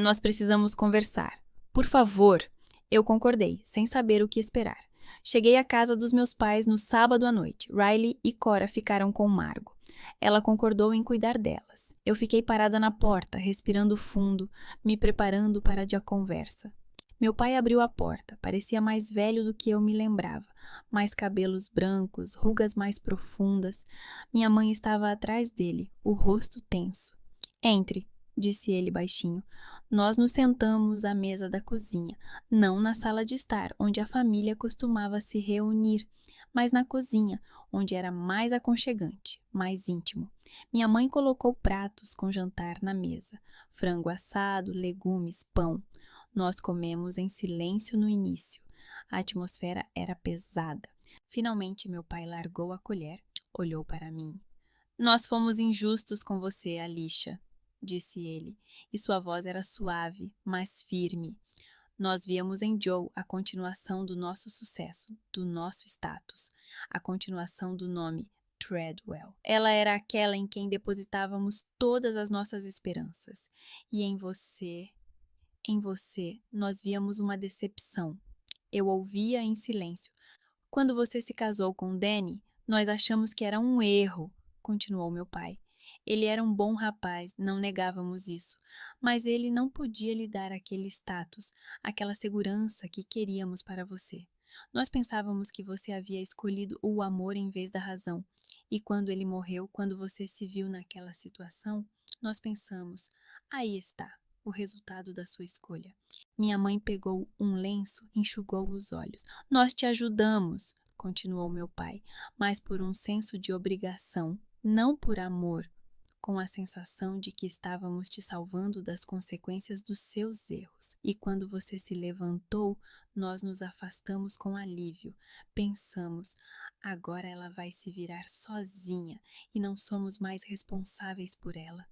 Nós precisamos conversar. Por favor. Eu concordei, sem saber o que esperar. Cheguei à casa dos meus pais no sábado à noite. Riley e Cora ficaram com Margot. Ela concordou em cuidar delas. Eu fiquei parada na porta, respirando fundo, me preparando para a conversa. Meu pai abriu a porta. Parecia mais velho do que eu me lembrava. Mais cabelos brancos, rugas mais profundas. Minha mãe estava atrás dele, o rosto tenso. Entre, disse ele baixinho. Nós nos sentamos à mesa da cozinha, não na sala de estar, onde a família costumava se reunir, mas na cozinha, onde era mais aconchegante, mais íntimo. Minha mãe colocou pratos com jantar na mesa, frango assado, legumes, pão. Nós comemos em silêncio no início. A atmosfera era pesada. Finalmente meu pai largou a colher, olhou para mim. Nós fomos injustos com você, Alicia, disse ele, e sua voz era suave, mas firme. Nós víamos em Joe a continuação do nosso sucesso, do nosso status, a continuação do nome Treadwell. Ela era aquela em quem depositávamos todas as nossas esperanças. E em você, nós víamos uma decepção. Eu ouvia em silêncio. Quando você se casou com Danny, nós achamos que era um erro, continuou meu pai. Ele era um bom rapaz, não negávamos isso, mas ele não podia lhe dar aquele status, aquela segurança que queríamos para você. Nós pensávamos que você havia escolhido o amor em vez da razão, e quando ele morreu, quando você se viu naquela situação, nós pensamos, aí está, o resultado da sua escolha. Minha mãe pegou um lenço e enxugou os olhos. Nós te ajudamos, continuou meu pai, mas por um senso de obrigação, não por amor, com a sensação de que estávamos te salvando das consequências dos seus erros. E quando você se levantou, nós nos afastamos com alívio. Pensamos, agora ela vai se virar sozinha e não somos mais responsáveis por ela.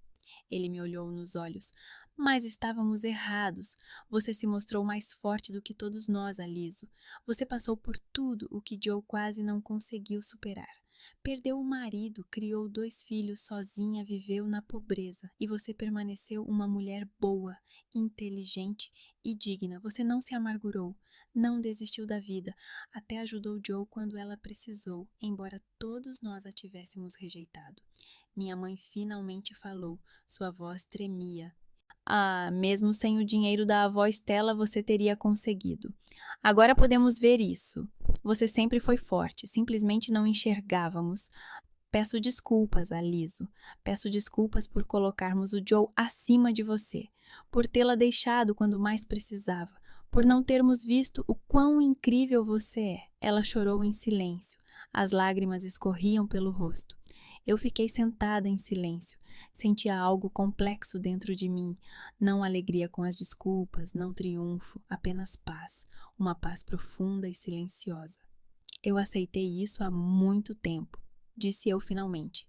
Ele me olhou nos olhos. Mas estávamos errados. Você se mostrou mais forte do que todos nós, Aliso. Você passou por tudo o que Joe quase não conseguiu superar. Perdeu o marido, criou 2 filhos sozinha, viveu na pobreza. E você permaneceu uma mulher boa, inteligente e digna. Você não se amargurou, não desistiu da vida, até ajudou Joe quando ela precisou, embora todos nós a tivéssemos rejeitado. Minha mãe finalmente falou, sua voz tremia. Ah, mesmo sem o dinheiro da avó Estela, você teria conseguido. Agora podemos ver isso. Você sempre foi forte, simplesmente não enxergávamos. Peço desculpas, Aliso. Peço desculpas por colocarmos o Joe acima de você, por tê-la deixado quando mais precisava, por não termos visto o quão incrível você é. Ela chorou em silêncio. As lágrimas escorriam pelo rosto. Eu fiquei sentada em silêncio. Sentia algo complexo dentro de mim. Não alegria com as desculpas, não triunfo, apenas paz. Uma paz profunda e silenciosa. Eu aceitei isso há muito tempo, disse eu finalmente.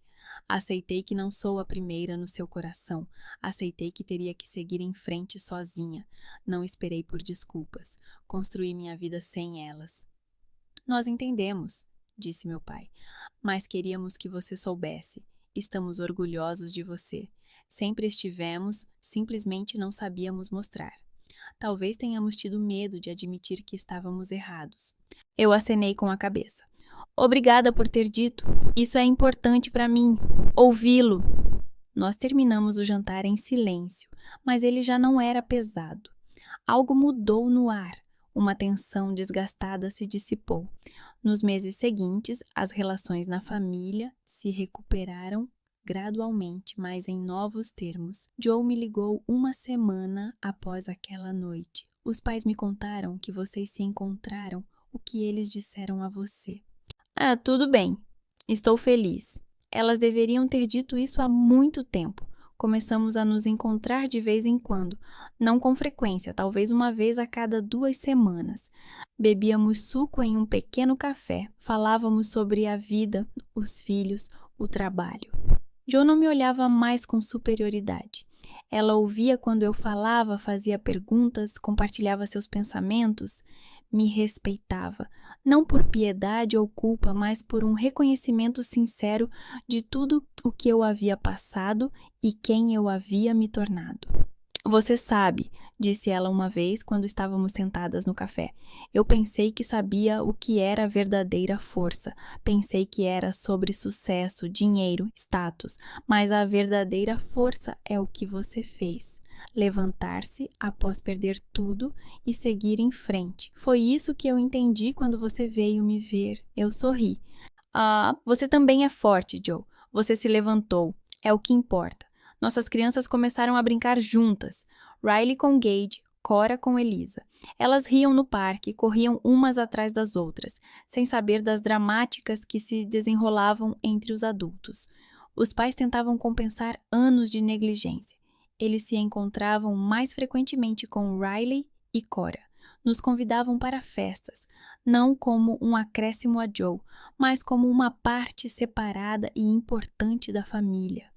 Aceitei que não sou a primeira no seu coração. Aceitei que teria que seguir em frente sozinha. Não esperei por desculpas. Construí minha vida sem elas. Nós entendemos, disse meu pai, mas queríamos que você soubesse. Estamos orgulhosos de você. Sempre estivemos, simplesmente não sabíamos mostrar. Talvez tenhamos tido medo de admitir que estávamos errados. Eu acenei com a cabeça. Obrigada por ter dito. Isso é importante para mim. Ouvi-lo. Nós terminamos o jantar em silêncio, mas ele já não era pesado. Algo mudou no ar. Uma tensão desgastada se dissipou. Nos meses seguintes, as relações na família se recuperaram gradualmente, mas em novos termos. Joe me ligou uma semana após aquela noite. Os pais me contaram que vocês se encontraram. O que eles disseram a você? Ah, tudo bem. Estou feliz. Elas deveriam ter dito isso há muito tempo. Começamos a nos encontrar de vez em quando, não com frequência, talvez uma vez a cada 2 semanas. Bebíamos suco em um pequeno café, falávamos sobre a vida, os filhos, o trabalho. Jo não me olhava mais com superioridade. Ela ouvia quando eu falava, fazia perguntas, compartilhava seus pensamentos, me respeitava, não por piedade ou culpa, mas por um reconhecimento sincero de tudo o que eu havia passado e quem eu havia me tornado. Você sabe, disse ela uma vez quando estávamos sentadas no café. Eu pensei que sabia o que era a verdadeira força. Pensei que era sobre sucesso, dinheiro, status. Mas a verdadeira força é o que você fez. Levantar-se após perder tudo e seguir em frente. Foi isso que eu entendi quando você veio me ver. Eu sorri. Ah, você também é forte, Joe. Você se levantou. É o que importa. Nossas crianças começaram a brincar juntas. Riley com Gage, Cora com Elisa. Elas riam no parque, corriam umas atrás das outras, sem saber das dramáticas que se desenrolavam entre os adultos. Os pais tentavam compensar anos de negligência. Eles se encontravam mais frequentemente com Riley e Cora. Nos convidavam para festas, não como um acréscimo a Joe, mas como uma parte separada e importante da família.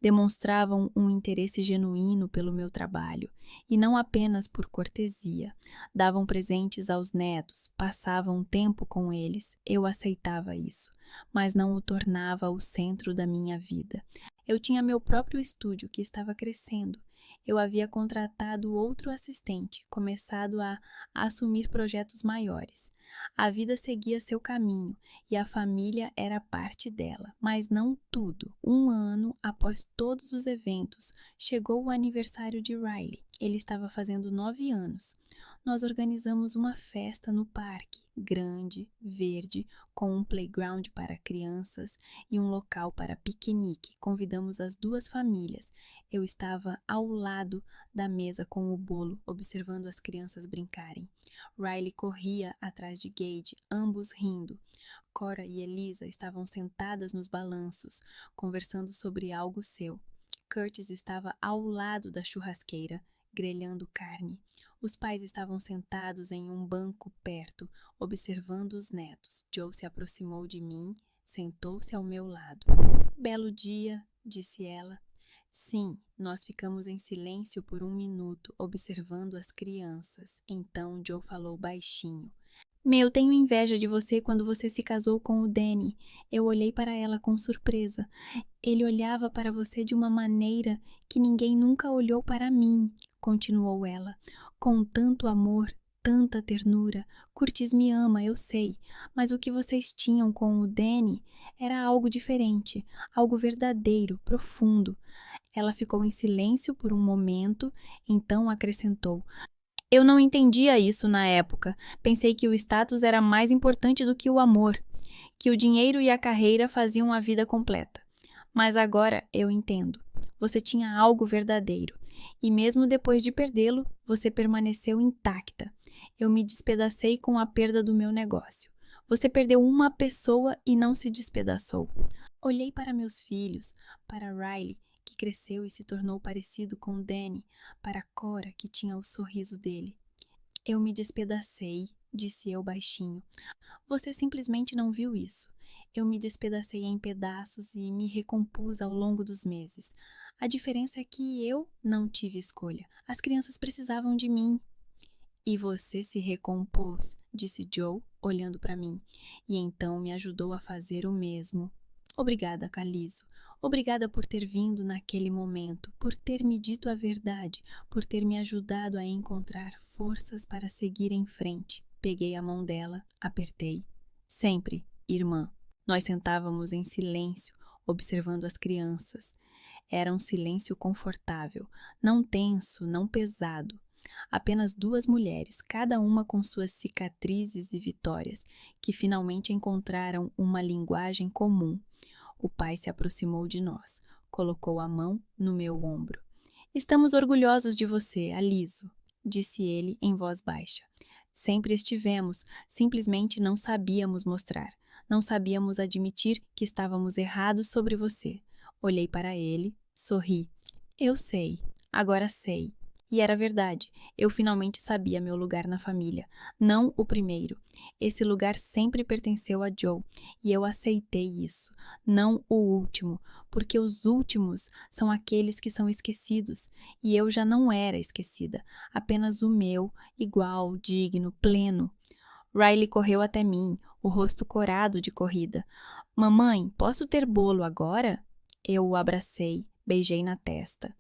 Demonstravam um interesse genuíno pelo meu trabalho, e não apenas por cortesia. Davam presentes aos netos, passavam tempo com eles. Eu aceitava isso, mas não o tornava o centro da minha vida. Eu tinha meu próprio estúdio que estava crescendo. Eu havia contratado outro assistente, começado a assumir projetos maiores. A vida seguia seu caminho e a família era parte dela, mas não tudo. 1 ano após todos os eventos, chegou o aniversário de Riley. Ele estava fazendo 9 anos. Nós organizamos uma festa no parque, grande, verde, com um playground para crianças e um local para piquenique. Convidamos as duas famílias. Eu estava ao lado da mesa com o bolo, observando as crianças brincarem. Riley corria atrás de Gage, ambos rindo. Cora e Elisa estavam sentadas nos balanços, conversando sobre algo seu. Curtis estava ao lado da churrasqueira, grelhando carne. Os pais estavam sentados em um banco perto, observando os netos. Joe se aproximou de mim, sentou-se ao meu lado. Belo dia, disse ela. Sim, nós ficamos em silêncio por 1 minuto, observando as crianças. Então Joe falou baixinho. Meu, tenho inveja de você quando você se casou com o Danny. Eu olhei para ela com surpresa. Ele olhava para você de uma maneira que ninguém nunca olhou para mim, continuou ela, com tanto amor, tanta ternura. Curtis me ama, eu sei, mas o que vocês tinham com o Danny era algo diferente, algo verdadeiro, profundo. Ela ficou em silêncio por um momento, então acrescentou. Eu não entendia isso na época. Pensei que o status era mais importante do que o amor, que o dinheiro e a carreira faziam a vida completa. Mas agora eu entendo. Você tinha algo verdadeiro. E mesmo depois de perdê-lo, você permaneceu intacta. Eu me despedacei com a perda do meu negócio. Você perdeu uma pessoa e não se despedaçou. Olhei para meus filhos, para Riley, que cresceu e se tornou parecido com Danny, para Cora, que tinha o sorriso dele. Eu me despedacei, disse eu baixinho. Você simplesmente não viu isso. Eu me despedacei em pedaços e me recompus ao longo dos meses. A diferença é que eu não tive escolha. As crianças precisavam de mim. E você se recompôs, disse Joe, olhando para mim, e então me ajudou a fazer o mesmo. Obrigada, Calizo. Obrigada por ter vindo naquele momento, por ter me dito a verdade, por ter me ajudado a encontrar forças para seguir em frente. Peguei a mão dela, apertei. Sempre, irmã. Nós sentávamos em silêncio, observando as crianças. Era um silêncio confortável, não tenso, não pesado. Apenas duas mulheres, cada uma com suas cicatrizes e vitórias, que finalmente encontraram uma linguagem comum. O pai se aproximou de nós, colocou a mão no meu ombro. Estamos orgulhosos de você, Aliso, disse ele em voz baixa. Sempre estivemos, simplesmente não sabíamos mostrar. Não sabíamos admitir que estávamos errados sobre você. Olhei para ele, sorri. Eu sei, agora sei. E era verdade, eu finalmente sabia meu lugar na família, não o primeiro. Esse lugar sempre pertenceu a Joe, e eu aceitei isso, não o último, porque os últimos são aqueles que são esquecidos, e eu já não era esquecida, apenas o meu, igual, digno, pleno. Riley correu até mim, o rosto corado de corrida. Mamãe, posso ter bolo agora? Eu o abracei, beijei na testa.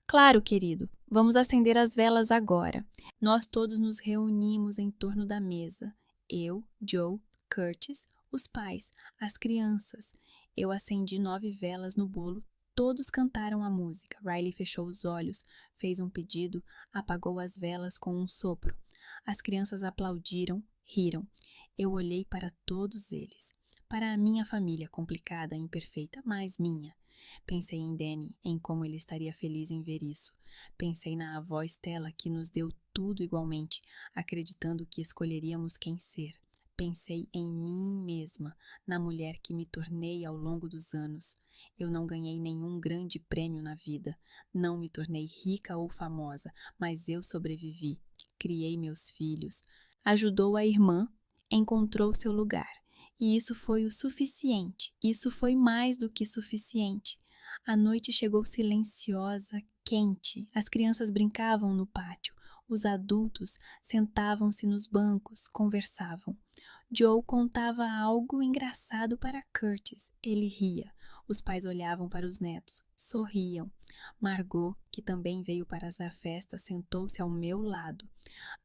Claro, querido, vamos acender as velas agora. Nós todos nos reunimos em torno da mesa. Eu, Joe, Curtis, os pais, as crianças. Eu acendi 9 velas no bolo. Todos cantaram a música. Riley fechou os olhos, fez um pedido, apagou as velas com um sopro. As crianças aplaudiram, riram. Eu olhei para todos eles. Para a minha família complicada e imperfeita, mas minha. Pensei em Danny, em como ele estaria feliz em ver isso. Pensei na avó Stella, que nos deu tudo igualmente, acreditando que escolheríamos quem ser. Pensei em mim mesma, na mulher que me tornei ao longo dos anos. Eu não ganhei nenhum grande prêmio na vida, não me tornei rica ou famosa, mas eu sobrevivi. Criei meus filhos. Ajudou a irmã, encontrou seu lugar. E isso foi o suficiente, isso foi mais do que suficiente. A noite chegou silenciosa, quente. As crianças brincavam no pátio. Os adultos sentavam-se nos bancos, conversavam. Joe contava algo engraçado para Curtis. Ele ria. Os pais olhavam para os netos, sorriam. Margot, que também veio para a festa, sentou-se ao meu lado.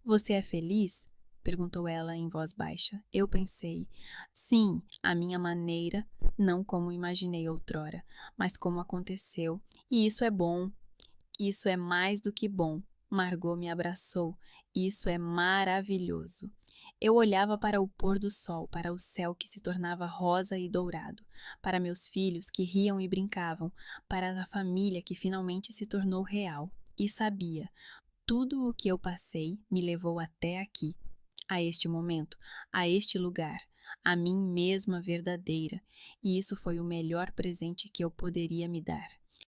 Você é feliz? Perguntou ela em voz baixa. Eu pensei, sim, à minha maneira, não como imaginei outrora, mas como aconteceu. E isso é bom. Isso é mais do que bom. Margot me abraçou. Isso é maravilhoso. Eu olhava para o pôr do sol, para o céu que se tornava rosa e dourado, para meus filhos que riam e brincavam, para a família que finalmente se tornou real. E sabia, tudo o que eu passei me levou até aqui, a este momento, a este lugar, a mim mesma verdadeira, e isso foi o melhor presente que eu poderia me dar.